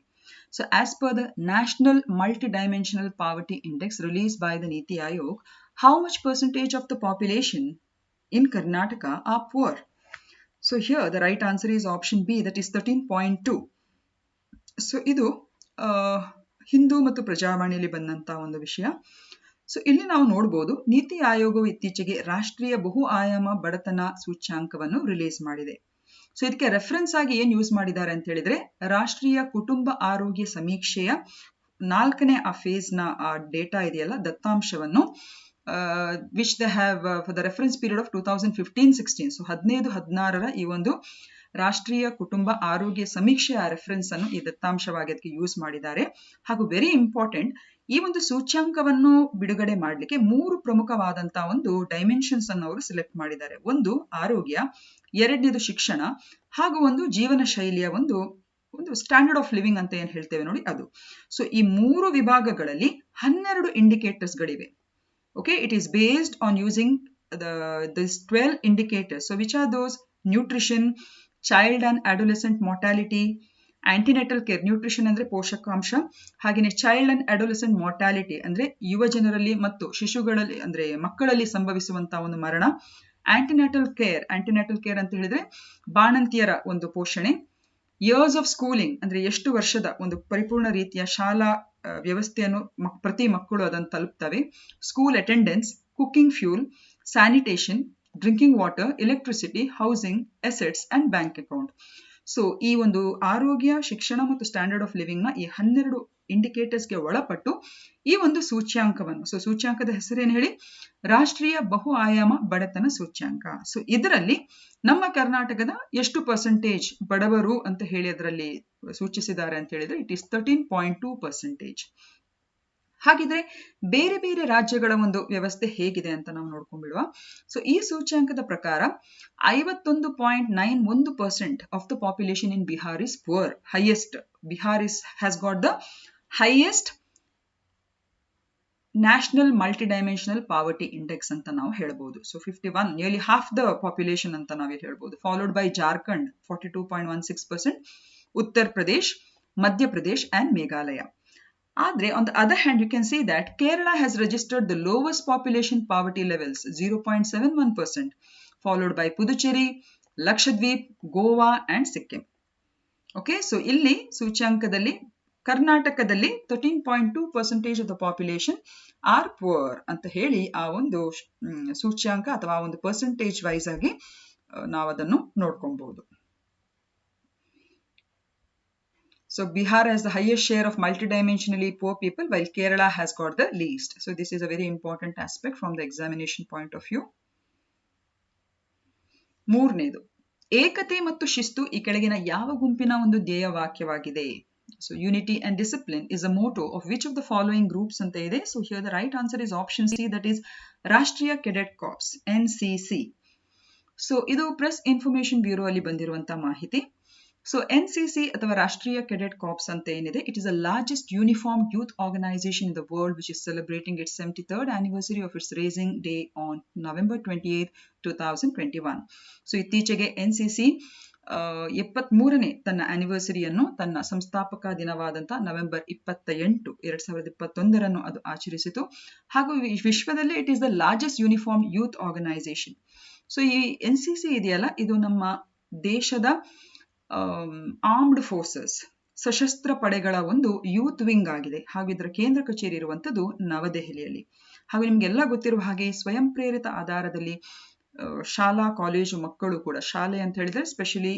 Speaker 1: So as per the National Multidimensional Poverty Index released by the Niti Aayog, how much percentage of the population in Karnataka are poor? So here the right answer is option B, that is 13.2. So ಇದು ಹಿಂದೂ ಮತ್ತು ಪ್ರಜಾವಾಣಿಯಲ್ಲಿ ಬಂದಂತಹ ಒಂದು ವಿಷಯ. So ಇಲ್ಲಿ ನಾವು ನೋಡಬಹುದು ನೀತಿ ಆಯೋಗವು ಇತ್ತೀಚೆಗೆ ರಾಷ್ಟ್ರೀಯ ಬಹು ಆಯಾಮ ಬಡತನ ಸೂಚ್ಯಾಂಕವನ್ನು ರಿಲೀಸ್ ಮಾಡಿದೆ. ಸೊ ಇದಕ್ಕೆ ರೆಫರೆನ್ಸ್ ಆಗಿ ಏನ್ ಯೂಸ್ ಮಾಡಿದ್ದಾರೆ ಅಂತ ಹೇಳಿದ್ರೆ ರಾಷ್ಟ್ರೀಯ ಕುಟುಂಬ ಆರೋಗ್ಯ ಸಮೀಕ್ಷೆಯ 4ನೇ ಆ ಫೇಸ್ ನ ಆ ಡೇಟಾ ಇದೆಯಲ್ಲ ದತ್ತಾಂಶವನ್ನು which they have for the reference period of 2015-16. So 15-16ರ ಈ ಒಂದು ರಾಷ್ಟ್ರೀಯ ಕುಟುಂಬ ಆರೋಗ್ಯ ಸಮೀಕ್ಷೆಯ ರೆಫರೆನ್ಸ್ ಅನ್ನು ಈ ದತ್ತಾಂಶವಾಗಿ ಅದಕ್ಕೆ ಯೂಸ್ ಮಾಡಿದ್ದಾರೆ. ಹಾಗೂ ವೆರಿ ಇಂಪಾರ್ಟೆಂಟ್, ಈ ಒಂದು ಸೂಚ್ಯಾಂಕವನ್ನು ಬಿಡುಗಡೆ ಮಾಡಲಿಕ್ಕೆ 3 ಪ್ರಮುಖವಾದಂತಹ ಒಂದು ಡೈಮೆನ್ಷನ್ಸ್ ಅನ್ನು ಅವರು ಸಿಲೆಕ್ಟ್ ಮಾಡಿದ್ದಾರೆ. ಒಂದು ಆರೋಗ್ಯ, ಎರಡನೇದು ಶಿಕ್ಷಣ, ಹಾಗೂ ಒಂದು ಜೀವನ ಶೈಲಿಯ ಒಂದು ಸ್ಟ್ಯಾಂಡರ್ಡ್ ಆಫ್ ಲಿವಿಂಗ್ ಅಂತ ಏನ್ ಹೇಳ್ತೇವೆ ನೋಡಿ ಅದು. ಸೊ ಈ 3 ವಿಭಾಗಗಳಲ್ಲಿ 12 ಇಂಡಿಕೇಟರ್ಸ್ ಗಳಿವೆ. Okay, it is based on using this 12 indicators. So which are those? Nutrition, child and adolescent mortality, antenatal care, nutrition ಅಂದ್ರೆ ಪೋಷಕಾಂಶ, ಹಾಗೆಯೇ ಚೈಲ್ಡ್ ಅಂಡ್ ಅಡೋಲೆಸೆಂಟ್ ಮಾರ್ಟಾಲಿಟಿ ಅಂದ್ರೆ ಯುವ ಜನರಲ್ಲಿ ಮತ್ತು ಶಿಶುಗಳಲ್ಲಿ ಅಂದ್ರೆ ಮಕ್ಕಳಲ್ಲಿ ಸಂಭವಿಸುವಂತಹ ಒಂದು ಮರಣ. ಆಂಟಿನೆಟಲ್ ಕೇರ್ ಅಂತ ಹೇಳಿದ್ರೆ ಬಾಣಂತಿಯರ ಒಂದು ಪೋಷಣೆ. ಇಯರ್ಸ್ ಆಫ್ ಸ್ಕೂಲಿಂಗ್ ಅಂದ್ರೆ ಎಷ್ಟು ವರ್ಷದ ಒಂದು ಪರಿಪೂರ್ಣ ರೀತಿಯ ಶಾಲಾ ವ್ಯವಸ್ಥೆಯನ್ನು ಪ್ರತಿ ಮಕ್ಕಳು ಅದನ್ನು ತಲುಪ್ತವೆ. School attendance, cooking fuel, sanitation, drinking water, electricity, housing, assets and bank account. So ಈ ಒಂದು ಆರೋಗ್ಯ, ಶಿಕ್ಷಣ ಮತ್ತು ಸ್ಟ್ಯಾಂಡರ್ಡ್ ಆಫ್ ಲಿವಿಂಗ್ ನ ಈ 12 ಇಂಡಿಕೇಟರ್ಸ್ಗೆ ಒಳಪಟ್ಟು ಈ ಒಂದು ಸೂಚ್ಯಾಂಕವನ್ನು, ಸೊ ಸೂಚ್ಯಾಂಕದ ಹೆಸರೇನು ಹೇಳಿ? ರಾಷ್ಟ್ರೀಯ ಬಹು ಆಯಾಮ ಬಡತನ ಸೂಚ್ಯಾಂಕ. ಸೊ ಇದರಲ್ಲಿ ನಮ್ಮ ಕರ್ನಾಟಕದ ಎಷ್ಟು ಪರ್ಸೆಂಟೇಜ್ ಬಡವರು ಅಂತ ಹೇಳಿ ಅದರಲ್ಲಿ ಸೂಚಿಸಿದ್ದಾರೆ ಅಂತ ಹೇಳಿದ್ರೆ ಇಟ್ ಈಸ್ 13.2%. ಹಾಗಿದ್ರೆ ಬೇರೆ ಬೇರೆ ರಾಜ್ಯಗಳ ಒಂದು ವ್ಯವಸ್ಥೆ ಹೇಗಿದೆ ಅಂತ ನಾವು ನೋಡ್ಕೊಂಡ್ಬಿಡುವ. ಸೊ ಈ ಸೂಚ್ಯಾಂಕದ ಪ್ರಕಾರ 51.91% of the population in Bihar is poor. Bihar has got the highest national multidimensional poverty index ಅಂತ ನಾವು ಹೇಳ್ಬೋದು. So 51, nearly half the population ಅಂತ ನಾವೇ ಹೇಳ್ಬೋದು. Followed by Jharkhand 42.16%, Uttar Pradesh, Madhya Pradesh and Meghalaya. Andre, on the other hand, you can see that Kerala has registered the lowest population poverty levels, 0.71%, followed by Puducherry, Lakshadweep, Goa and Sikkim. Okay, so ಇಲ್ಲಿ ಸೂಚ್ಯಾಂಕದಲ್ಲಿ ಕರ್ನಾಟಕದಲ್ಲಿ 13.2% of the population are poor ಅಂತ ಹೇಳಿ ಆ ಒಂದು ಸೂಚ್ಯಾಂಕ ಅಥವಾ ಒಂದು percentage wise ಆಗಿ ನಾವು ಅದನ್ನು ನೋಡ್ಕೊಬಹುದು. So Bihar has the highest share of multidimensionally poor people, while Kerala has got the least. So this is a very important aspect from the examination point of view. ಮೂರನೇದು, ಏಕತೆ ಮತ್ತು ಶಿಸ್ತು ಈ ಕೆಳಗಿನ ಯಾವ ಗುಂಪಿನ ಒಂದು ಧ್ಯೇಯ ವಾಕ್ಯವಾಗಿದೆ? So unity and discipline is a motto of which of the following groups ಅಂತ ಇದೆ? So here the right answer is option C, that is Rashtriya Cadet Corps, NCC. So ಇದು ಪ್ರೆಸ್ ಇನ್ಫಾರ್ಮೇಶನ್ ಬ್ಯೂರೋ ಅಲ್ಲಿ ಬಂದಿರುವಂತ ಮಾಹಿತಿ. So NCC ಅಥವಾ ರಾಷ್ಟ್ರೀಯ cadet corps ಅಂತ ಏನಿದೆ, it is the largest uniformed youth organization in the world which is celebrating its 73rd anniversary of its raising day on November 28, 2021. So ಇತ್ತೀಚೆಗೆ NCC 73ನೇ ತನ್ನ ಆನಿವರ್ಸರಿಯನ್ನು ತನ್ನ ಸಂಸ್ಥಾಪಕ ದಿನವಾದಂಥ ನವೆಂಬರ್ 28, 2021 ಅದು ಆಚರಿಸಿತು. ಹಾಗೂ ವಿಶ್ವದಲ್ಲೇ it is the largest uniform youth organisation. So ಈ NCC ಇದೆಯಲ್ಲ, ಇದು ನಮ್ಮ ದೇಶದ ಆರ್ಮ್ಡ್ ಫೋರ್ಸಸ್ ಸಶಸ್ತ್ರ ಪಡೆಗಳ ಒಂದು ಯೂತ್ ವಿಂಗ್ ಆಗಿದೆ. ಹಾಗೂ ಇದರ ಕೇಂದ್ರ ಕಚೇರಿ ಇರುವಂಥದ್ದು ನವದೆಹಲಿಯಲ್ಲಿ. ಹಾಗೂ ನಿಮಗೆಲ್ಲ ಗೊತ್ತಿರುವ ಹಾಗೆ ಸ್ವಯಂ ಪ್ರೇರಿತ ಆಧಾರದಲ್ಲಿ ಶಾಲಾ ಕಾಲೇಜು ಮಕ್ಕಳು ಕೂಡ, ಶಾಲೆ ಅಂತ ಹೇಳಿದ್ರೆ ಸ್ಪೆಷಲಿ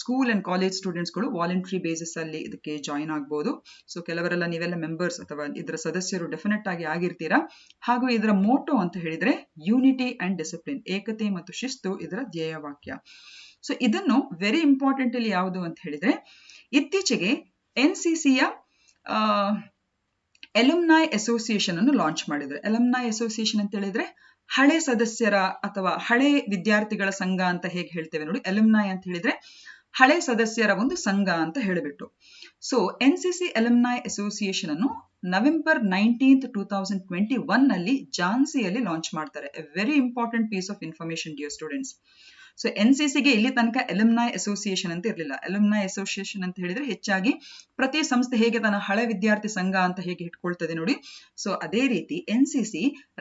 Speaker 1: ಸ್ಕೂಲ್ ಅಂಡ್ ಕಾಲೇಜ್ ಸ್ಟೂಡೆಂಟ್ಸ್ಗಳು ವಾಲಂಟ್ರಿ ಬೇಸಿಸ್ ಅಲ್ಲಿ ಇದಕ್ಕೆ ಜಾಯಿನ್ ಆಗ್ಬೋದು. ಸೊ ಕೆಲವರೆಲ್ಲ ನೀವೆಲ್ಲ ಮೆಂಬರ್ಸ್ ಅಥವಾ ಇದರ ಸದಸ್ಯರು ಡೆಫಿನೆಟ್ ಆಗಿ ಆಗಿರ್ತೀರಾ. ಹಾಗೂ ಇದರ ಮೋಟೋ ಅಂತ ಹೇಳಿದ್ರೆ ಯೂನಿಟಿ ಅಂಡ್ ಡಿಸಿಪ್ಲಿನ್, ಏಕತೆ ಮತ್ತು ಶಿಸ್ತು ಇದರ ಧ್ಯೇಯವಾಕ್ಯ. ಸೊ ಇದನ್ನು ವೆರಿ ಇಂಪಾರ್ಟೆಂಟ್ ಇಲ್ಲಿ ಯಾವುದು ಅಂತ ಹೇಳಿದ್ರೆ, ಇತ್ತೀಚೆಗೆ NCCಯ ಎಲುಮ್ನೈ ಅಸೋಸಿಯೇಷನ್ ಅನ್ನು ಲಾಂಚ್ ಮಾಡಿದ್ರು. ಎಲುಮ್ನೈ ಅಸೋಸಿಯೇಷನ್ ಅಂತ ಹೇಳಿದ್ರೆ ಹಳೆ ಸದಸ್ಯರ ಅಥವಾ ಹಳೆ ವಿದ್ಯಾರ್ಥಿಗಳ ಸಂಘ ಅಂತ ಹೇಗೆ ಹೇಳ್ತೇವೆ ನೋಡಿ, ಎಲುಮ್ನೈ ಅಂತ ಹೇಳಿದ್ರೆ ಹಳೆ ಸದಸ್ಯರ ಒಂದು ಸಂಘ ಅಂತ ಹೇಳಿಬಿಟ್ಟು. ಸೊ NCC ಎಲುಮ್ನೈ ಅಸೋಸಿಯೇಷನ್ ಅನ್ನು ನವೆಂಬರ್ 19, 2021 ನಲ್ಲಿ ಝಾನ್ಸಿಯಲ್ಲಿ ಲಾಂಚ್ ಮಾಡ್ತಾರೆ. A very important piece of information dear students. So NCCಗೆ ಇಲ್ಲಿ ತನಕ ಎಲುಮ್ನೈ ಅಸೋಸಿಯೇಷನ್ ಅಂತ ಇರಲಿಲ್ಲ. ಎಲುಮ್ನೈ ಅಸೋಸಿಯೇಷನ್ ಅಂತ ಹೇಳಿದ್ರೆ ಹೆಚ್ಚಾಗಿ ಪ್ರತಿ ಸಂಸ್ಥೆ ಹೇಗೆ ತನ್ನ ಹಳೆ ವಿದ್ಯಾರ್ಥಿ ಸಂಘ ಅಂತ ಹೇಗೆ ಇಟ್ಕೊಳ್ತದೆ ನೋಡಿ, ಸೊ ಅದೇ ರೀತಿ NCC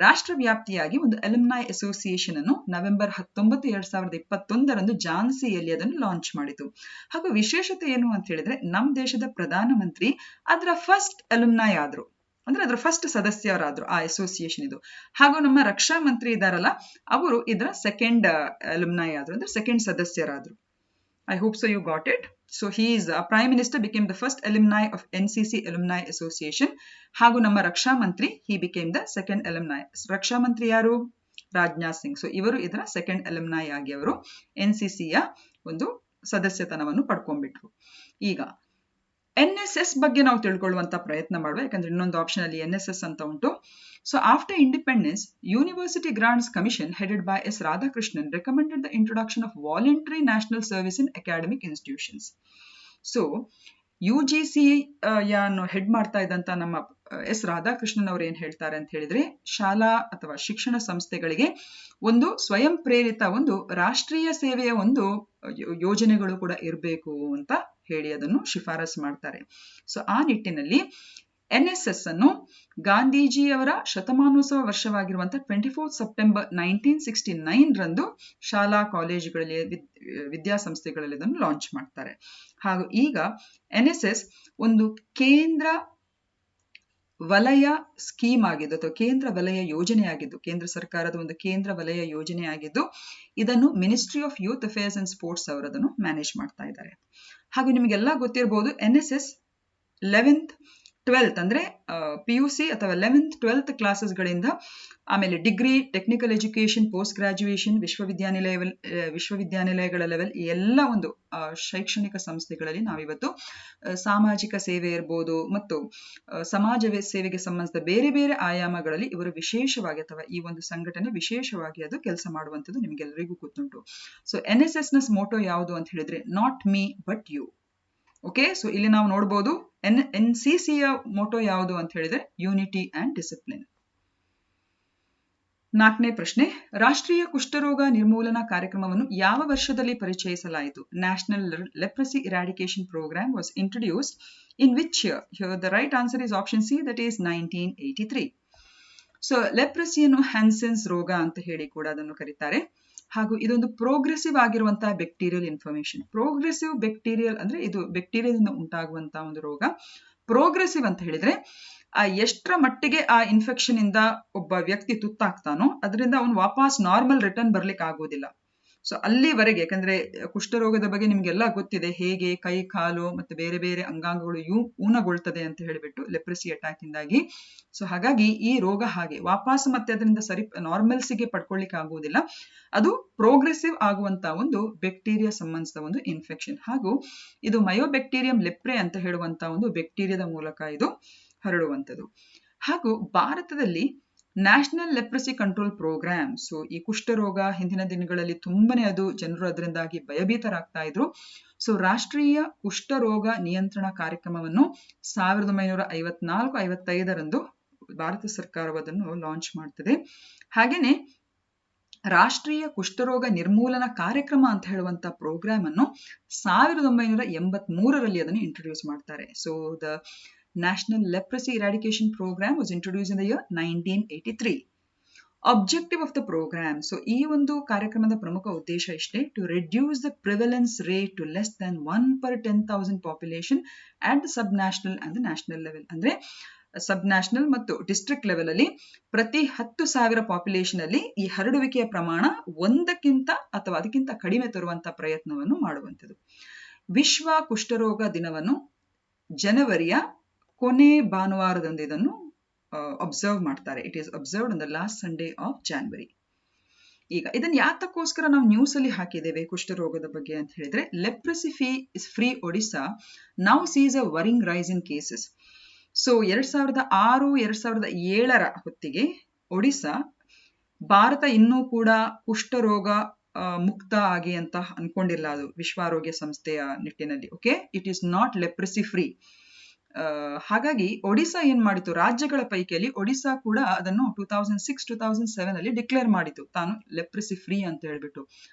Speaker 1: ರಾಷ್ಟ್ರವ್ಯಾಪ್ತಿಯಾಗಿ ಒಂದು ಎಲುಮ್ನೈ ಅಸೋಸಿಯೇಷನ್ ಅನ್ನು ನವೆಂಬರ್ 19, 2021 ಝಾನ್ಸಿಯಲ್ಲಿ ಅದನ್ನು ಲಾಂಚ್ ಮಾಡಿತು. ಹಾಗೂ ವಿಶೇಷತೆ ಏನು ಅಂತ ಹೇಳಿದ್ರೆ, ನಮ್ಮ ದೇಶದ ಪ್ರಧಾನಮಂತ್ರಿ ಅದರ ಫಸ್ಟ್ ಎಲುಮ್ನೈ ಆದ್ರು, ಅಂದ್ರೆ ಅದರ ಫಸ್ಟ್ ಸದಸ್ಯರಾದ್ರು ಆ ಅಸೋಸಿಯೇಷನ್ ಇದು. ಹಾಗೂ ನಮ್ಮ ರಕ್ಷಾ ಮಂತ್ರಿ ಇದಾರಲ್ಲ, ಅವರು ಇದರ ಸೆಕೆಂಡ್ ಎಲುಮ್ನೈ ಆದ್ರು, ಅಂದ್ರೆ ಸೆಕೆಂಡ್ ಸದಸ್ಯರಾದ್ರು. I hope so you got it. So he is prime minister became the first alumni of NCC alumni association. ಹಾಗೂ ನಮ್ಮ ರಕ್ಷಾ ಮಂತ್ರಿ he became the second alumni. ರಕ್ಷಾ ಮಂತ್ರಿ ಯಾರು? ರಾಜನಾಥ್ ಸಿಂಗ್. ಸೊ ಇವರು ಇದರ ಸೆಕೆಂಡ್ ಎಲುಮ್ನೈ ಆಗಿ ಅವರು NCCಯ ಒಂದು ಸದಸ್ಯತನವನ್ನು ಪಡ್ಕೊಂಡ್ಬಿಟ್ರು. ಈಗ NSS ಬಗ್ಗೆ ನಾವು ತಿಳ್ಕೊಳ್ಳುವಂತ ಪ್ರಯತ್ನ ಮಾಡುವ, ಯಾಕಂದ್ರೆ ಇನ್ನೊಂದು ಆಪ್ಷನ್ ಅಲ್ಲಿ NSS ಅಂತ ಉಂಟು. So after independence, university grants commission headed by S. Radhakrishnan recommended the introduction of voluntary national service in academic institutions. So UGC ಯಾನು ಹೆಡ್ ಮಾಡ್ತಾ ಇದ್ದಂತ ನಮ್ಮ S. ರಾಧಾಕೃಷ್ಣನ್ ಅವರು ಏನ್ ಹೇಳ್ತಾರೆ ಅಂತ ಹೇಳಿದ್ರೆ, ಶಾಲಾ ಅಥವಾ ಶಿಕ್ಷಣ ಸಂಸ್ಥೆಗಳಿಗೆ ಒಂದು ಸ್ವಯಂ ಪ್ರೇರಿತ ಒಂದು ರಾಷ್ಟ್ರೀಯ ಸೇವೆಯ ಒಂದು ಯೋಜನೆಗಳು ಕೂಡ ಇರಬೇಕು ಅಂತ ಹೇಳಿ ಅದನ್ನು ಶಿಫಾರಸು ಮಾಡ್ತಾರೆ. ಸೊ ಆ ನಿಟ್ಟಿನಲ್ಲಿ NSS ಅನ್ನು ಗಾಂಧೀಜಿಯವರ ಶತಮಾನೋತ್ಸವ ವರ್ಷವಾಗಿರುವಂತಹ 24 ಸೆಪ್ಟೆಂಬರ್ 1969 ಶಾಲಾ ಕಾಲೇಜುಗಳಲ್ಲಿ ವಿದ್ಯಾಸಂಸ್ಥೆಗಳಲ್ಲಿ ಅದನ್ನು ಲಾಂಚ್ ಮಾಡ್ತಾರೆ. ಹಾಗೂ ಈಗ NSS ಒಂದು ಕೇಂದ್ರ ವಲಯ ಸ್ಕೀಮ್ ಆಗಿದ್ದು ಅಥವಾ ಕೇಂದ್ರ ವಲಯ ಯೋಜನೆ ಆಗಿದ್ದು, ಕೇಂದ್ರ ಸರ್ಕಾರದ ಒಂದು ಕೇಂದ್ರ ವಲಯ ಯೋಜನೆ ಆಗಿದ್ದು, ಇದನ್ನು ministry of youth affairs and sports ಅವರು ಅದನ್ನು ಮ್ಯಾನೇಜ್ ಮಾಡ್ತಾ ಇದ್ದಾರೆ. ಹಾಗೂ ನಿಮಗೆಲ್ಲ ಗೊತ್ತಿರಬಹುದು, NSS 11th 12th ಅಂದ್ರೆ PUC ಅಥವಾ 11th 12th ಕ್ಲಾಸಸ್ಗಳಿಂದ ಆಮೇಲೆ degree, technical education, post graduation, ವಿಶ್ವವಿದ್ಯಾನಿಲಯಗಳ ಲೆವೆಲ್, ಈ ಎಲ್ಲ ಒಂದು ಶೈಕ್ಷಣಿಕ ಸಂಸ್ಥೆಗಳಲ್ಲಿ ನಾವಿವತ್ತು ಸಾಮಾಜಿಕ ಸೇವೆ ಇರ್ಬೋದು ಮತ್ತು ಸಮಾಜ ಸೇವೆಗೆ ಸಂಬಂಧಿಸಿದ ಬೇರೆ ಬೇರೆ ಆಯಾಮಗಳಲ್ಲಿ ಇವರು ವಿಶೇಷವಾಗಿ ಅಥವಾ ಈ ಒಂದು ಸಂಘಟನೆ ವಿಶೇಷವಾಗಿ ಅದು ಕೆಲಸ ಮಾಡುವಂಥದ್ದು ನಿಮಗೆಲ್ಲರಿಗೂ ಗೊತ್ತುಂಟು. ಸೊ NSS ನ ಮೋಟೋ ಯಾವುದು ಅಂತ ಹೇಳಿದ್ರೆ, not me but you. Okay, so ಇಲ್ಲಿ ನಾವು ನೋಡ್ಬೋದು NCCಯ ಮೋಟೋ ಯಾವುದು ಅಂತ ಹೇಳಿದ್ರೆ ಯೂನಿಟಿ ಅಂಡ್ ಡಿಸಿಪ್ಲಿನ್. 4ನೇ ಪ್ರಶ್ನೆ, ರಾಷ್ಟ್ರೀಯ ಕುಷ್ಠರೋಗ ನಿರ್ಮೂಲನಾ ಕಾರ್ಯಕ್ರಮವನ್ನು ಯಾವ ವರ್ಷದಲ್ಲಿ ಪರಿಚಯಿಸಲಾಯಿತು? National leprosy eradication program was introduced in which year? Here the right answer is option C, that is 1983. So ಲೆಪ್ರಸಿಯನ್ನು ಹ್ಯಾನ್ಸನ್ಸ್ ರೋಗ ಅಂತ ಹೇಳಿ ಕೂಡ ಅದನ್ನು ಕರೀತಾರೆ. ಹಾಗೂ ಇದೊಂದು ಪ್ರೋಗ್ರೆಸಿವ್ ಆಗಿರುವಂತಹ ಬ್ಯಾಕ್ಟೀರಿಯಲ್ ಇನ್ಫಾರ್ಮೇಶನ್. ಪ್ರೋಗ್ರೆಸಿವ್ ಬ್ಯಾಕ್ಟೀರಿಯಲ್ ಅಂದ್ರೆ ಇದು ಬ್ಯಾಕ್ಟೀರಿಯಾದಿಂದ ಉಂಟಾಗುವಂತಹ ಒಂದು ರೋಗ. ಪ್ರೋಗ್ರೆಸಿವ್ ಅಂತ ಹೇಳಿದ್ರೆ ಎಷ್ಟರ ಮಟ್ಟಿಗೆ ಆ ಇನ್ಫೆಕ್ಷನ್ ಇಂದ ಒಬ್ಬ ವ್ಯಕ್ತಿ ತುತ್ತಾಗ್ತಾನೋ ಅದರಿಂದ ಅವನು ವಾಪಸ್ ನಾರ್ಮಲ್ ರಿಟರ್ನ್ ಬರ್ಲಿಕ್ಕೆ ಆಗೋದಿಲ್ಲ. ಸೊ ಅಲ್ಲಿವರೆಗೆ, ಯಾಕಂದ್ರೆ ಕುಷ್ಠರೋಗದ ಬಗ್ಗೆ ನಿಮ್ಗೆಲ್ಲ ಗೊತ್ತಿದೆ, ಹೇಗೆ ಕೈ ಕಾಲು ಮತ್ತೆ ಬೇರೆ ಬೇರೆ ಅಂಗಾಂಗಗಳು ಊನಗೊಳ್ತದೆ ಅಂತ ಹೇಳಿಬಿಟ್ಟು ಲೆಪ್ರಸಿ ಅಟ್ಯಾಕ್ ಇಂದಾಗಿ. ಸೊ ಹಾಗಾಗಿ ಈ ರೋಗ ಹಾಗೆ ವಾಪಸ್ ಮತ್ತೆ ಅದರಿಂದ ನಾರ್ಮಲ್ಸಿಗೆ ಪಡ್ಕೊಳ್ಳಿಕ್ಕೆ ಆಗುವುದಿಲ್ಲ. ಅದು ಪ್ರೋಗ್ರೆಸಿವ್ ಆಗುವಂತ ಒಂದು ಬ್ಯಾಕ್ಟೀರಿಯಾ ಸಂಬಂಧಿಸಿದ ಒಂದು ಇನ್ಫೆಕ್ಷನ್. ಹಾಗೂ ಇದು ಮಯೋಬ್ಯಾಕ್ಟೀರಿಯಂ ಲೆಪ್ರೆ ಅಂತ ಹೇಳುವಂತ ಒಂದು ಬ್ಯಾಕ್ಟೀರಿಯಾದ ಮೂಲಕ ಇದು ಹರಡುವಂಥದ್ದು. ಹಾಗೂ ಭಾರತದಲ್ಲಿ national leprosy control programme, so ಈ ಕುಷ್ಠರೋಗ ಹಿಂದಿನ ದಿನಗಳಲ್ಲಿ ತುಂಬಾನೇ ಜನರು ಅದರಿಂದಾಗಿ ಭಯಭೀತರಾಗ್ತಾ ಇದ್ರು. ಸೊ ರಾಷ್ಟ್ರೀಯ ಕುಷ್ಠರೋಗ ನಿಯಂತ್ರಣ ಕಾರ್ಯಕ್ರಮವನ್ನು 1954-55 ಭಾರತ ಸರ್ಕಾರವು ಅದನ್ನು ಲಾಂಚ್ ಮಾಡ್ತದೆ. ಹಾಗೇನೆ ರಾಷ್ಟ್ರೀಯ ಕುಷ್ಠರೋಗ ನಿರ್ಮೂಲನಾ ಕಾರ್ಯಕ್ರಮ ಅಂತ ಹೇಳುವಂತ ಪ್ರೋಗ್ರಾಮ್ ಅನ್ನು 1983 ಅದನ್ನು ಇಂಟ್ರೊಡ್ಯೂಸ್ ಮಾಡ್ತಾರೆ. So the National Leprosy Eradication Program was introduced in the year 1983. Objective of the program. So, ಈ ಒಂದು ಕಾರ್ಯಕ್ರಮದ ಪ್ರಮುಖ ಉದ್ದೇಶ ಇಷ್ಟೇ, to reduce the prevalence rate to less than 1 per 10,000 population at the subnational and the national level. ಅಂದ್ರೆ ಸಬ್ನ್ಯಾಷನಲ್ ಮತ್ತು district level ಅಲ್ಲಿ ಪ್ರತಿ 10,000 ಪಾಪ್ಯುಲೇಷನ್ ಅಲ್ಲಿ ಈ ಹರಡುವಿಕೆಯ ಪ್ರಮಾಣ 1ಕ್ಕಿಂತ ಅಥವಾ ಅದಕ್ಕಿಂತ ಕಡಿಮೆ ತರುವಂತ ಪ್ರಯತ್ನವನ್ನು ಮಾಡುವಂಥದ್ದು. ವಿಶ್ವ ಕುಷ್ಠರೋಗ ದಿನವನ್ನು ಜನವರಿಯ ಕೊನೆ ಭಾನುವಾರದಂದು ಇದನ್ನು ಅಬ್ಸರ್ವ್ ಮಾಡ್ತಾರೆ. It is observed on the last Sunday of January. ಈಗ ಇದನ್ನು ಯಾತಕ್ಕೋಸ್ಕರ ನಾವು ನ್ಯೂಸ್ ಅಲ್ಲಿ ಹಾಕಿದ್ದೇವೆ ಕುಷ್ಠರೋಗದ ಬಗ್ಗೆ ಅಂತ ಹೇಳಿದ್ರೆ, leprosy free Odisha now sees a worrying rise in cases. So 2006-2007 ಹೊತ್ತಿಗೆ ಒಡಿಶಾ, ಭಾರತ ಇನ್ನೂ ಕೂಡ ಕುಷ್ಠರೋಗ ಮುಕ್ತ ಆಗಿ ಅಂತ ಅನ್ಕೊಂಡಿಲ್ಲ ಅದು ವಿಶ್ವ ಆರೋಗ್ಯ ಸಂಸ್ಥೆಯ ನಿಟ್ಟಿನಲ್ಲಿ. Okay, it is not leprosy free. ಹಾಗಾಗಿ ಒಡಿಶಾ ಏನ್ ಮಾಡಿತು, ರಾಜ್ಯಗಳ ಪೈಕಿಯಲ್ಲಿ ಒಡಿಶಾ ಕೂಡ ಅದನ್ನು 2006-2007 ಅಲ್ಲಿ ಡಿಕ್ಲೇರ್ ಮಾಡಿತು ತಾನು ಲೆಪ್ರಸಿ ಫ್ರೀ ಅಂತ ಹೇಳ್ಬಿಟ್ಟು.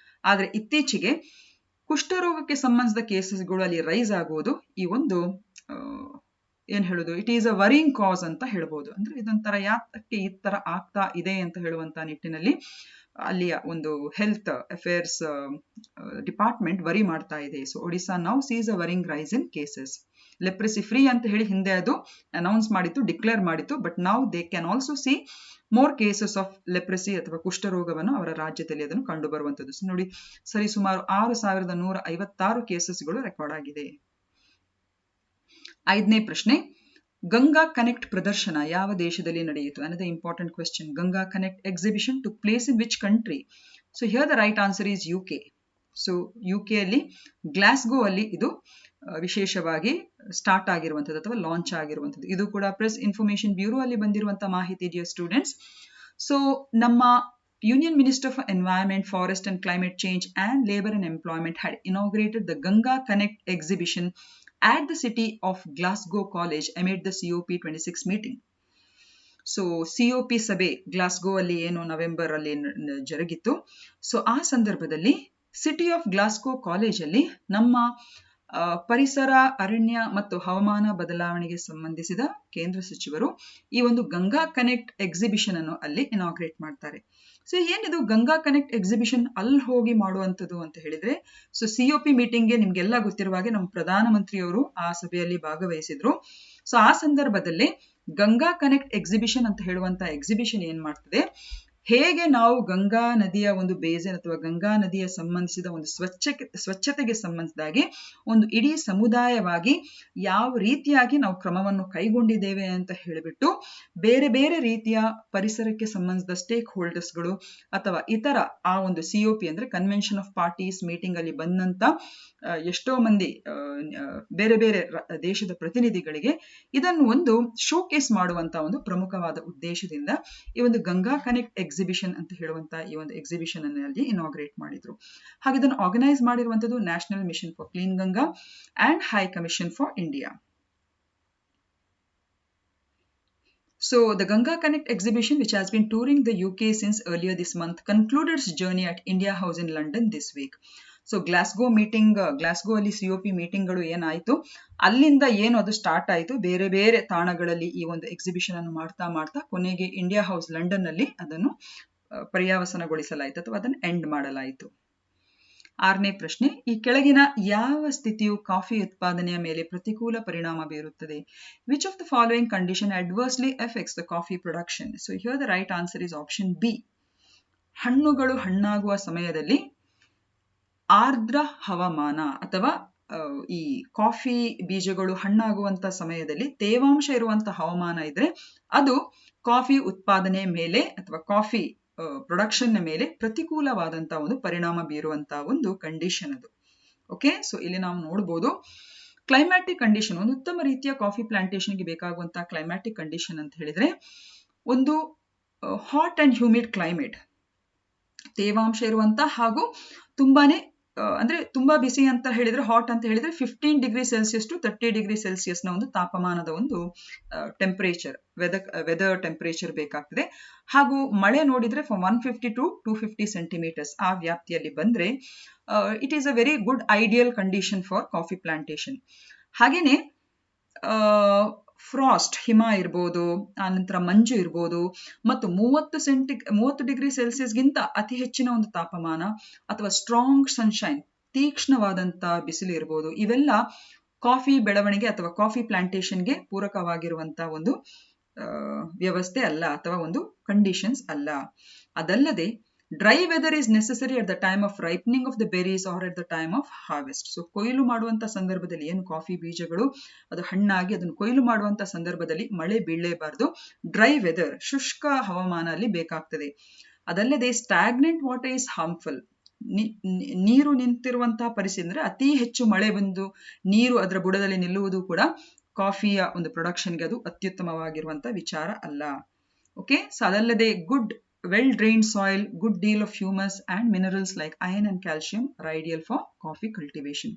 Speaker 1: ಆದ್ರೆ ಇತ್ತೀಚೆಗೆ ಕುಷ್ಠರೋಗಕ್ಕೆ ಸಂಬಂಧಿಸಿದ ಕೇಸಸ್ಗಳು ಅಲ್ಲಿ ರೈಸ್ ಆಗುವುದು ಈ ಒಂದು ಏನ್ ಹೇಳುದು, ಇಟ್ ಈಸ್ ಅ ವರಿಂಗ್ ಕಾಸ್ ಅಂತ ಹೇಳ್ಬೋದು. ಅಂದ್ರೆ ಇದೊಂಥರ ಯಾತಕ್ಕೆ ಈ ತರ ಆಗ್ತಾ ಇದೆ ಅಂತ ಹೇಳುವಂತ ನಿಟ್ಟಿನಲ್ಲಿ ಅಲ್ಲಿಯ ಒಂದು ಹೆಲ್ತ್ ಅಫೇರ್ಸ್ ಡಿಪಾರ್ಟ್ಮೆಂಟ್ ವರಿ ಮಾಡ್ತಾ ಇದೆ. So Odisha now sees a worrying rise in cases. Leprosy free ಅಂತ ಹೇಳಿ ಹಿಂದೆ ಅದು ಅನೌನ್ಸ್ ಮಾಡಿತ್ತು, ಡಿಕ್ಲೇರ್ ಮಾಡಿತ್ತು. ಬಟ್ ನಾವು they can also C more cases of leprosy ಅಥವಾ ಕುಷ್ಠರೋಗವನ್ನು ಅವರ ರಾಜ್ಯದಲ್ಲಿ ಅದನ್ನು ಕಂಡು ಬರುವಂತದ್ದು. ನೋಡಿ, ಸರಿ ಸುಮಾರು 6,156 ಕೇಸಸ್ಗಳು ರೆಕಾರ್ಡ್ ಆಗಿದೆ. 5ನೇ ಪ್ರಶ್ನೆ, ಗಂಗಾ ಕನೆಕ್ಟ್ ಪ್ರದರ್ಶನ ಯಾವ ದೇಶದಲ್ಲಿ ನಡೆಯಿತು? Another important question. Ganga Connect exhibition took place in which country? So here the right answer is UK. So UK ಅಲ್ಲಿ ಗ್ಲಾಸ್ಗೋ ಅಲ್ಲಿ ಇದು ವಿಶೇಷವಾಗಿ ಸ್ಟಾರ್ಟ್ ಆಗಿರುವಂಥದ್ದು ಅಥವಾ ಲಾಂಚ್ ಆಗಿರುವಂಥದ್ದು. ಇದು ಕೂಡ ಪ್ರೆಸ್ ಇನ್ಫಾರ್ಮೇಶನ್ ಬ್ಯೂರೋ ಅಲ್ಲಿ ಬಂದಿರುವಂತಹ ಮಾಹಿತಿ ಡಿಯರ್ ಸ್ಟೂಡೆಂಟ್ಸ್. ಸೊ ನಮ್ಮ Union Minister for Environment, Forest and Climate Change and Labour and Employment had inaugurated the Ganga Connect exhibition at the city of Glasgow College amid the COP26 meeting. So COP ಸಭೆ Glasgow ಅಲ್ಲಿ ಏನು November ಅಲ್ಲಿ ಜರುಗಿತ್ತು. So ಆ ಸಂದರ್ಭದಲ್ಲಿ city of Glasgow college ಅಲ್ಲಿ ನಮ್ಮ ಪರಿಸರ, ಅರಣ್ಯ ಮತ್ತು ಹವಾಮಾನ ಬದಲಾವಣೆಗೆ ಸಂಬಂಧಿಸಿದ ಕೇಂದ್ರ ಸಚಿವರು ಈ ಒಂದು ಗಂಗಾ ಕನೆಕ್ಟ್ ಎಕ್ಸಿಬಿಷನ್ ಅನ್ನು ಅಲ್ಲಿ ಇನಾಗ್ರೇಟ್ ಮಾಡ್ತಾರೆ. ಸೊ ಏನಿದು ಗಂಗಾ ಕನೆಕ್ಟ್ ಎಕ್ಸಿಬಿಷನ್ ಅಲ್ಲಿ ಹೋಗಿ ಮಾಡುವಂಥದ್ದು ಅಂತ ಹೇಳಿದ್ರೆ, ಸೊ COP ಮೀಟಿಂಗ್ಗೆ ನಿಮ್ಗೆಲ್ಲ ಗೊತ್ತಿರುವ ಹಾಗೆ ನಮ್ಮ ಪ್ರಧಾನಮಂತ್ರಿಯವರು ಆ ಸಭೆಯಲ್ಲಿ ಭಾಗವಹಿಸಿದ್ರು. ಸೊ ಆ ಸಂದರ್ಭದಲ್ಲಿ ಗಂಗಾ ಕನೆಕ್ಟ್ ಎಕ್ಸಿಬಿಷನ್ ಅಂತ ಹೇಳುವಂತ ಎಕ್ಸಿಬಿಷನ್ ಏನ್ ಮಾಡ್ತದೆ, ಹೇಗೆ ನಾವು ಗಂಗಾ ನದಿಯ ಒಂದು ಬೇಸಿನ್ ಅಥವಾ ಗಂಗಾ ನದಿಯ ಸಂಬಂಧಿಸಿದ ಒಂದು ಸ್ವಚ್ಛತೆಗೆ ಸಂಬಂಧಿಸಿದಾಗಿ ಒಂದು ಇಡೀ ಸಮುದಾಯವಾಗಿ ಯಾವ ರೀತಿಯಾಗಿ ನಾವು ಕ್ರಮವನ್ನು ಕೈಗೊಂಡಿದ್ದೇವೆ ಅಂತ ಹೇಳಿಬಿಟ್ಟು ಬೇರೆ ಬೇರೆ ರೀತಿಯ ಪರಿಸರಕ್ಕೆ ಸಂಬಂಧಿಸಿದ ಸ್ಟೇಕ್ ಹೋಲ್ಡರ್ಸ್ಗಳು ಅಥವಾ ಇತರ ಆ ಒಂದು COP ಅಂದ್ರೆ ಕನ್ವೆನ್ಷನ್ ಆಫ್ ಪಾರ್ಟೀಸ್ ಮೀಟಿಂಗ್ ಅಲ್ಲಿ ಬಂದಂತ ಎಷ್ಟೋ ಮಂದಿ ಬೇರೆ ಬೇರೆ ದೇಶದ ಪ್ರತಿನಿಧಿಗಳಿಗೆ ಇದನ್ನು ಒಂದು ಶೋಕೇಸ್ ಮಾಡುವಂತ ಒಂದು ಪ್ರಮುಖವಾದ ಉದ್ದೇಶದಿಂದ ಈ ಒಂದು ಗಂಗಾ ಕನೆಕ್ಟ್ ಎಕ್ಸಿಬಿಷನ್ ಅಂತ ಹೇಳುವಂತ ಈ ಒಂದು ಎಕ್ಸಿಬಿಷನ್ ಅನ್ನು ಅಲ್ಲಿ ಇನಾಗ್ರೇಟ್ ಮಾಡಿದ್ರು. ಹಾಗೆ ಇದನ್ನು ಆರ್ಗನೈಸ್ ಮಾಡಿರುವಂತದ್ದು national mission for clean Ganga and high commission for India. So the Ganga Connect exhibition, which has been touring the UK since earlier this month, concluded its journey at India House in London this week. So Glasgow ಅಲ್ಲಿ COP ಮೀಟಿಂಗ್ಗಳು ಏನಾಯಿತು, ಅಲ್ಲಿಂದ ಏನು ಅದು start ಆಯಿತು, ಬೇರೆ ಬೇರೆ ತಾಣಗಳಲ್ಲಿ ಈ ಒಂದು ಎಕ್ಸಿಬಿಷನ್ ಅನ್ನು ಮಾಡ್ತಾ ಮಾಡ್ತಾ ಕೊನೆಗೆ ಇಂಡಿಯಾ ಹೌಸ್ ಲಂಡನ್ ನಲ್ಲಿ ಅದನ್ನು ಪರ್ಯಾವಸನಗೊಳಿಸಲಾಯಿತು ಅಥವಾ ಅದನ್ನು ಎಂಡ್ ಮಾಡಲಾಯಿತು. 6ನೇ ಪ್ರಶ್ನೆ, ಈ ಕೆಳಗಿನ ಯಾವ ಸ್ಥಿತಿಯು ಕಾಫಿ ಉತ್ಪಾದನೆಯ ಮೇಲೆ ಪ್ರತಿಕೂಲ ಪರಿಣಾಮ ಬೀರುತ್ತದೆ? Which of the following condition adversely effects the coffee production? So here the right answer is option B. ಹಣ್ಣುಗಳು ಹಣ್ಣಾಗುವ ಸಮಯದಲ್ಲಿ ಆರ್ದ್ರ ಹವಾಮಾನ ಅಥವಾ ಈ ಕಾಫಿ ಬೀಜಗಳು ಹಣ್ಣಾಗುವಂತ ಸಮಯದಲ್ಲಿ ತೇವಾಂಶ ಇರುವಂತಹ ಹವಾಮಾನ ಇದ್ರೆ ಅದು ಕಾಫಿ ಉತ್ಪಾದನೆ ಮೇಲೆ ಅಥವಾ ಕಾಫಿ ಪ್ರೊಡಕ್ಷನ್ ಮೇಲೆ ಪ್ರತಿಕೂಲವಾದಂತಹ ಒಂದು ಪರಿಣಾಮ ಬೀರುವಂತಹ ಒಂದು ಕಂಡೀಷನ್ ಅದು. ಓಕೆ, ಸೊ ಇಲ್ಲಿ ನಾವು ನೋಡಬಹುದು ಕ್ಲೈಮ್ಯಾಟಿಕ್ ಕಂಡೀಷನ್, ಒಂದು ಉತ್ತಮ ರೀತಿಯ ಕಾಫಿ ಪ್ಲಾಂಟೇಶನ್ಗೆ ಬೇಕಾಗುವಂತಹ ಕ್ಲೈಮ್ಯಾಟಿಕ್ ಕಂಡೀಷನ್ ಅಂತ ಹೇಳಿದ್ರೆ ಒಂದು ಹಾಟ್ ಅಂಡ್ ಹ್ಯೂಮಿಡ್ ಕ್ಲೈಮೇಟ್, ತೇವಾಂಶ ಇರುವಂತ ಹಾಗೂ ತುಂಬಾನೇ ಅಂದ್ರೆ ತುಂಬಾ ಬಿಸಿ ಅಂತ ಹೇಳಿದ್ರೆ ಹಾಟ್ ಅಂತ ಹೇಳಿದ್ರೆ 15 degree Celsius to 30 degree Celsius ನ ಒಂದು ತಾಪಮಾನದ ಒಂದು ಟೆಂಪರೇಚರ್ ವೆದರ್ ಟೆಂಪರೇಚರ್ ಬೇಕಾಗ್ತದೆ. ಹಾಗೂ ಮಳೆ ನೋಡಿದ್ರೆ ಫ್ರಮ್ 150 ಟು 250 ಸೆಂಟಿಮೀಟರ್ಸ್ ಆ ವ್ಯಾಪ್ತಿಯಲ್ಲಿ ಬಂದ್ರೆ it is a very good ideal condition for coffee plantation. ಹಾಗೇನೆ ಫ್ರಾಸ್ಟ್ ಹಿಮ ಇರ್ಬೋದು, ಆನಂತರ ಮಂಜು ಇರ್ಬೋದು, ಮತ್ತು 30 ಡಿಗ್ರಿ ಸೆಲ್ಸಿಯಸ್ಗಿಂತ ಅತಿ ಹೆಚ್ಚಿನ ಒಂದು ತಾಪಮಾನ ಅಥವಾ ಸ್ಟ್ರಾಂಗ್ ಸನ್ಶೈನ್, ತೀಕ್ಷ್ಣವಾದಂತ ಬಿಸಿಲು ಇರ್ಬೋದು, ಇವೆಲ್ಲ ಕಾಫಿ ಬೆಳವಣಿಗೆ ಅಥವಾ ಕಾಫಿ ಪ್ಲಾಂಟೇಶನ್ಗೆ ಪೂರಕವಾಗಿರುವಂತಹ ಒಂದು ವ್ಯವಸ್ಥೆ ಅಲ್ಲ ಅಥವಾ ಒಂದು ಕಂಡೀಷನ್ಸ್ ಅಲ್ಲ. ಅದಲ್ಲದೆ dry weather is necessary at the time of ripening of the berries or at the time of harvest. So ಕೊಯ್ಲು ಮಾಡುವಂತ ಸಂದರ್ಭದಲ್ಲಿ ಏನು ಕಾಫಿ ಬೀಜಗಳು ಅದು ಹಣ್ಣಾಗಿ ಅದನ್ನು ಕೊಯ್ಲು ಮಾಡುವಂತ ಸಂದರ್ಭದಲ್ಲಿ ಮಳೆ ಬೀಳಲೇಬಾರದು, ಡ್ರೈ ವೆದರ್ ಶುಷ್ಕ ಹವಾಮಾನ ಅಲ್ಲಿ ಬೇಕಾಗ್ತದೆ. ಅದಲ್ಲದೆ ಸ್ಟಾಗ್ನೆಂಟ್ ವಾಟರ್ ಈಸ್ ಹಾರ್ಮ್ಫುಲ್, ನೀರು ನಿಂತಿರುವಂತಹ ಪರಿಸ್ಥಿತಿ ಅಂದ್ರೆ ಅತಿ ಹೆಚ್ಚು ಮಳೆ ಬಂದು ನೀರು ಅದರ ಬುಡದಲ್ಲಿ ನಿಲ್ಲುವುದು ಕೂಡ ಕಾಫಿಯ ಒಂದು ಪ್ರೊಡಕ್ಷನ್ಗೆ ಅದು ಅತ್ಯುತ್ತಮವಾಗಿರುವಂತಹ ವಿಚಾರ ಅಲ್ಲ. ಓಕೆ, ಸೊ ಅದಲ್ಲದೆ good well-drained soil, good deal of humus and minerals like iron and calcium are ideal for coffee cultivation.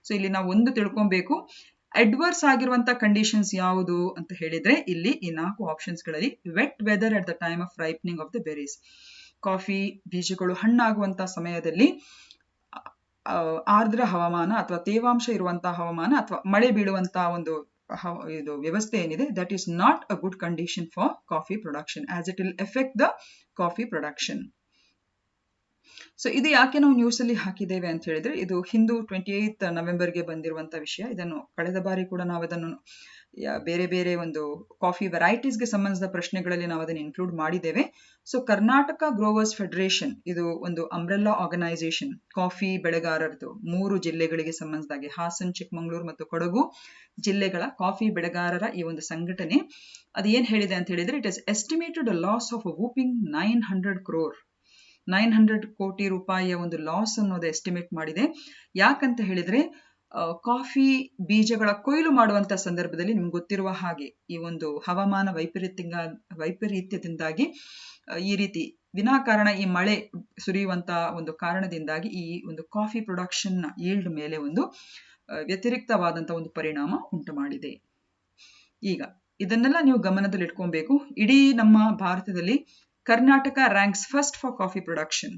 Speaker 1: So ಇಲ್ಲಿ ನಾವು ಒಂದು ತಿಳ್ಕೊಬೇಕು, ಅಡ್ವರ್ಸ್ ಆಗಿರುವಂತಹ ಕಂಡೀಷನ್ಸ್ ಯಾವುದು ಅಂತ ಹೇಳಿದ್ರೆ ಇಲ್ಲಿ ಈ 4 ಆಪ್ಷನ್ಸ್ ಗಳಲ್ಲಿ wet weather at the time of ripening of the berries, coffee ಬೀಜಗಳು ಹಣ್ಣಾಗುವಂತಹ ಸಮಯದಲ್ಲಿ ಆರ್ದ್ರ ಹವಾಮಾನ ಅಥವಾ ತೇವಾಂಶ ಇರುವಂತಹ ಹವಾಮಾನ ಅಥವಾ ಮಳೆ ಬೀಳುವಂತಹ ಒಂದು ಇದು ವ್ಯವಸ್ಥೆ ಏನಿದೆ, that is not a good condition for coffee production as it will effect the coffee production. So ಇದು ಯಾಕೆ ನಾವು ನ್ಯೂಸ್ ಅಲ್ಲಿ ಹಾಕಿದ್ದೇವೆ ಅಂತ ಹೇಳಿದ್ರೆ ಇದು ಹಿಂದೂ 28 ನವೆಂಬರ್ಗೆ ಬಂದಿರುವಂತಹ ವಿಷಯ. ಇದನ್ನು ಕಳೆದ ಬಾರಿ ಕೂಡ ನಾವು ಅದನ್ನು ಬೇರೆ ಬೇರೆ ಒಂದು ಕಾಫಿ ವೆರೈಟೀಸ್ಗೆ ಸಂಬಂಧಿಸಿದ ಪ್ರಶ್ನೆಗಳಲ್ಲಿ ನಾವು ಅದನ್ನು ಇನ್ಕ್ಲೂಡ್ ಮಾಡಿದ್ದೇವೆ. ಸೊ ಕರ್ನಾಟಕ ಗ್ರೋವರ್ಸ್ ಫೆಡರೇಷನ್ ಇದು ಒಂದು ಅಂಬ್ರೆಲ್ಲಾ ಆರ್ಗನೈಸೇಷನ್, ಕಾಫಿ ಬೆಳೆಗಾರರದು 3 ಜಿಲ್ಲೆಗಳಿಗೆ ಸಂಬಂಧಿಸಿದಾಗೆ ಹಾಸನ್, ಚಿಕ್ಕಮಗಳೂರು ಮತ್ತು ಕೊಡಗು ಜಿಲ್ಲೆಗಳ ಕಾಫಿ ಬೆಳೆಗಾರರ ಈ ಒಂದು ಸಂಘಟನೆ ಅದು ಏನ್ ಹೇಳಿದೆ ಅಂತ ಹೇಳಿದ್ರೆ it is estimated a loss of a whopping 900 ಕೋಟಿ ರೂಪಾಯಿಯ ಒಂದು ಲಾಸ್ ಅನ್ನೋದು ಎಸ್ಟಿಮೇಟ್ ಮಾಡಿದೆ. ಯಾಕಂತ ಹೇಳಿದ್ರೆ ಕಾಫಿ ಬೀಜಗಳ ಕೊಯ್ಲು ಮಾಡುವಂತ ಸಂದರ್ಭದಲ್ಲಿ ನಿಮ್ಗೆ ಗೊತ್ತಿರುವ ಹಾಗೆ ಈ ಒಂದು ಹವಾಮಾನ ವೈಪರೀತ್ಯದಿಂದಾಗಿ ಈ ರೀತಿ ವಿನಾಕಾರಣ ಈ ಮಳೆ ಸುರಿಯುವಂತ ಒಂದು ಕಾರಣದಿಂದಾಗಿ ಈ ಒಂದು ಕಾಫಿ ಪ್ರೊಡಕ್ಷನ್ ನ ಈಲ್ಡ್ ಮೇಲೆ ಒಂದು ವ್ಯತಿರಿಕ್ತವಾದಂತಹ ಒಂದು ಪರಿಣಾಮ ಉಂಟು ಮಾಡಿದೆ. ಈಗ ಇದನ್ನೆಲ್ಲ ನೀವು ಗಮನದಲ್ಲಿ ಇಟ್ಕೊಬೇಕು. ಇಡೀ ನಮ್ಮ ಭಾರತದಲ್ಲಿ Karnataka ranks first for coffee production.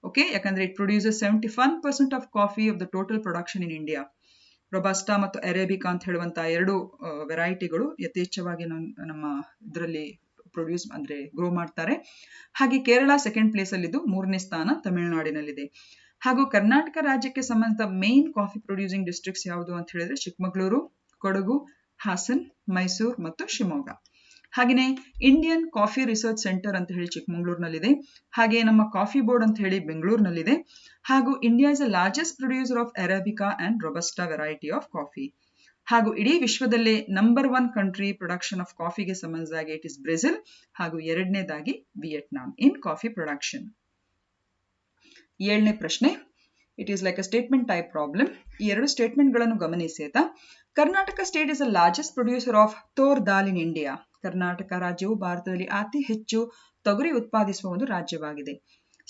Speaker 1: Okay, ಯಾಕಂದ್ರೆ it produces 71% of coffee of the total production in India. Robusta ಮತ್ತು ಅರೇಬಿಕಾ ಅಂತ ಹೇಳುವಂತಹ 2 ವೆರೈಟಿಗಳು ಯಥೇಚ್ಛವಾಗಿ ನಮ್ಮ ಇದರಲ್ಲಿ ಪ್ರೊಡ್ಯೂಸ್ ಅಂದ್ರೆ ಗ್ರೋ ಮಾಡ್ತಾರೆ. ಹಾಗೆ ಕೇರಳ ಸೆಕೆಂಡ್ ಪ್ಲೇಸ್ ಅಲ್ಲಿದ್ದು, 3ನೇ ಸ್ಥಾನ ತಮಿಳುನಾಡಿನಲ್ಲಿದೆ. ಹಾಗೂ ಕರ್ನಾಟಕ ರಾಜ್ಯಕ್ಕೆ ಸಂಬಂಧಿಸಿದ ಮೇನ್ ಕಾಫಿ ಪ್ರೊಡ್ಯೂಸಿಂಗ್ ಡಿಸ್ಟ್ರಿಕ್ಟ್ಸ್ ಯಾವುದು ಅಂತ ಹೇಳಿದ್ರೆ ಚಿಕ್ಕಮಗಳೂರು, ಕೊಡಗು, ಹಾಸನ್, ಮೈಸೂರು ಮತ್ತು ಶಿವಮೊಗ್ಗ. ಹಾಗೆಯೇ ಇಂಡಿಯನ್ ಕಾಫಿ ರಿಸರ್ಚ್ ಸೆಂಟರ್ ಅಂತ ಹೇಳಿ ಚಿಕ್ಕಮಗಳೂರಿನಲ್ಲಿದೆ. ಹಾಗೆ ನಮ್ಮ ಕಾಫಿ ಬೋರ್ಡ್ ಅಂತ ಹೇಳಿ ಬೆಂಗಳೂರಿನಲ್ಲಿದೆ. ಹಾಗೂ India is the largest producer of arabica and robusta variety of coffee. ಹಾಗೂ ಇಡೀ ವಿಶ್ವದಲ್ಲೇ ನಂಬರ್ 1 ಕಂಟ್ರಿ ಪ್ರೊಡಕ್ಷನ್ ಆಫ್ ಕಾಫಿಗೆ ಸಂಬಂಧಿಸಿದಾಗೆ ಇಟ್ ಇಸ್ ಬ್ರೆಜಿಲ್ ಹಾಗೂ 2ನೇದಾಗಿ ವಿಯೆಟ್ನಾಂ ಇನ್ ಕಾಫಿ ಪ್ರೊಡಕ್ಷನ್. 7ನೇ ಪ್ರಶ್ನೆ, it is like a statement type problem. ಈ 2 ಸ್ಟೇಟ್ಮೆಂಟ್ಗಳನ್ನು ಗಮನಿಸಿ. Karnataka state is the largest producer of toor dal in India. Karnataka ರಾಜ್ಯವು ಭಾರತದಲ್ಲಿ ಅತಿ ಹೆಚ್ಚು ತೊಗರಿ ಉತ್ಪಾದಿಸುವ ಒಂದು ರಾಜ್ಯವಾಗಿದೆ.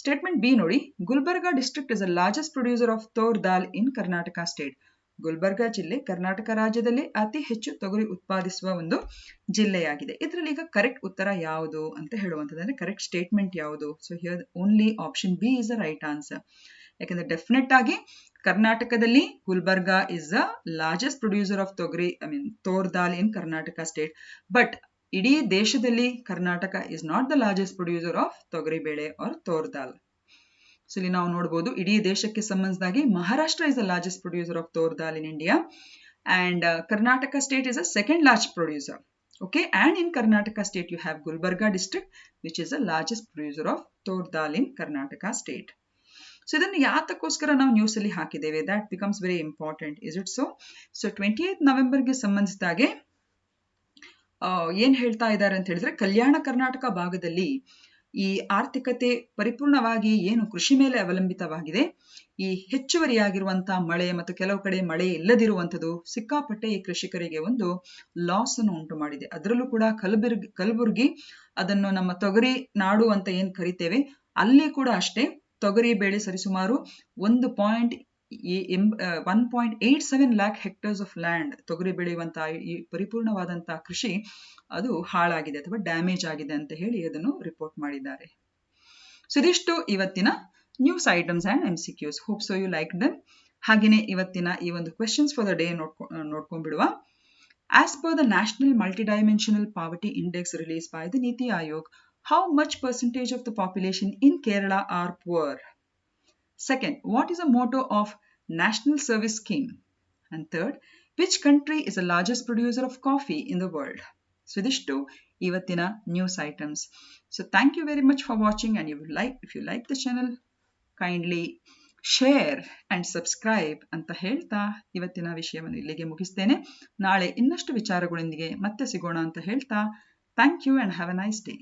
Speaker 1: ಸ್ಟೇಟ್ಮೆಂಟ್ ಬಿ ನೋಡಿ, Gulbarga district is the largest producer of toor dal in Karnataka state. Gulbarga ಜಿಲ್ಲೆ ಕರ್ನಾಟಕ ರಾಜ್ಯದಲ್ಲಿ ಅತಿ ಹೆಚ್ಚು ತೊಗರಿ ಉತ್ಪಾದಿಸುವ ಒಂದು ಜಿಲ್ಲೆಯಾಗಿದೆ. ಇದರಲ್ಲಿ ಈಗ ಕರೆಕ್ಟ್ ಉತ್ತರ ಯಾವುದು ಅಂತ ಹೇಳುವಂಥದ್ದು, ಕರೆಕ್ಟ್ ಸ್ಟೇಟ್ಮೆಂಟ್ ಯಾವುದು? So here only option B is the right answer. ಯಾಕಂದ್ರೆ ಡೆಫಿನೆಟ್ ಆಗಿ ಕರ್ನಾಟಕದಲ್ಲಿ Gulbarga is the largest producer of ತೊಗರಿ, ತೋರ್ ದಾಲ್ ಇನ್ ಕರ್ನಾಟಕ ಸ್ಟೇಟ್. ಬಟ್ ಇಡೀ ದೇಶದಲ್ಲಿ Karnataka is not the largest producer of ತೊಗರಿ ಬೇಳೆ ಆರ್ ತೋರ್ ದಾಲ್. ಸೊ ಇಲ್ಲಿ ನಾವು ನೋಡಬಹುದು ಇಡೀ ದೇಶಕ್ಕೆ ಸಂಬಂಧಿಸಿದಾಗಿ Maharashtra is the largest producer of toor dal in India and Karnataka state is a second large producer. Okay, and in Karnataka state you have Gulbarga district which is the largest producer of tor dal in Karnataka state. So ಇದನ್ನು ಯಾತಕ್ಕೋಸ್ಕರ ನಾವು news ಅಲ್ಲಿ ಹಾಕಿದ್ದೇವೆ, that becomes very important, is it so? So 28th ನವೆಂಬರ್ಗೆ ಸಂಬಂಧಿಸಿದಾಗೆ ಏನ್ ಹೇಳ್ತಾ ಇದ್ದಾರೆ ಅಂತ ಹೇಳಿದ್ರೆ, ಕಲ್ಯಾಣ ಕರ್ನಾಟಕ ಭಾಗದಲ್ಲಿ ಈ ಆರ್ಥಿಕತೆ ಪರಿಪೂರ್ಣವಾಗಿ ಏನು ಕೃಷಿ ಮೇಲೆ ಅವಲಂಬಿತವಾಗಿದೆ. ಈ ಹೆಚ್ಚುವರಿಯಾಗಿರುವಂತಹ ಮಳೆ ಮತ್ತು ಕೆಲವು ಕಡೆ ಮಳೆ ಇಲ್ಲದಿರುವಂಥದ್ದು ಸಿಕ್ಕಾಪಟ್ಟೆ ಈ ಕೃಷಿಕರಿಗೆ ಒಂದು ಲಾಸ್ ಅನ್ನು ಉಂಟು ಮಾಡಿದೆ. ಅದರಲ್ಲೂ ಕೂಡ ಕಲಬುರ್ಗಿ ಅದನ್ನು ನಮ್ಮ ತೊಗರಿ ನಾಡು ಅಂತ ಏನ್ ಕರಿತೇವೆ, ಅಲ್ಲಿ ಕೂಡ ಅಷ್ಟೇ ತೊಗರಿ ಬೆಳೆ ಸರಿಸುಮಾರು 1.87 lakh hectares ಆಫ್ ಲ್ಯಾಂಡ್ ತೊಗರಿ ಬೆಳೆಯುವಂತಹ ಈ ಪರಿಪೂರ್ಣವಾದಂತಹ ಕೃಷಿ ಅದು ಹಾಳಾಗಿದೆ ಅಥವಾ ಡ್ಯಾಮೇಜ್ ಆಗಿದೆ ಅಂತ ಹೇಳಿ ಅದನ್ನು ರಿಪೋರ್ಟ್ ಮಾಡಿದ್ದಾರೆ. ಸೊ ಇದಿಷ್ಟು ಇವತ್ತಿನ news items and MCQs. Hope so you like them. ಹಾಗೆಯೇ ಇವತ್ತಿನ ಈ ಒಂದು ಕ್ವೆಶನ್ಸ್ ಫಾರ್ ದ ಡೇ ನೋಡ್ಕೊಂಡ್ಬಿಡುವ. As per the national multidimensional poverty index release by the NITI Aayog, how much percentage of the population in Kerala are poor? Second, what is the motto of National Service Scheme? And third, which country is the largest producer of coffee in the world? So idishtu ivattina news items. So thank you very much for watching, and if you like the channel, kindly share and subscribe anta ಹೇಳ್ತಾ ಇವತ್ತಿನ ವಿಷಯವನ್ನು ಇಲ್ಲಿಗೆ ಮುಗಿಸ್ತೇನೆ. ನಾಳೆ ಇನ್ನಷ್ಟು ವಿಚಾರಗಳೊಂದಿಗೆ ಮತ್ತೆ ಸಿಗೋಣ ಅಂತ ಹೇಳ್ತಾ, thank you and have a nice day.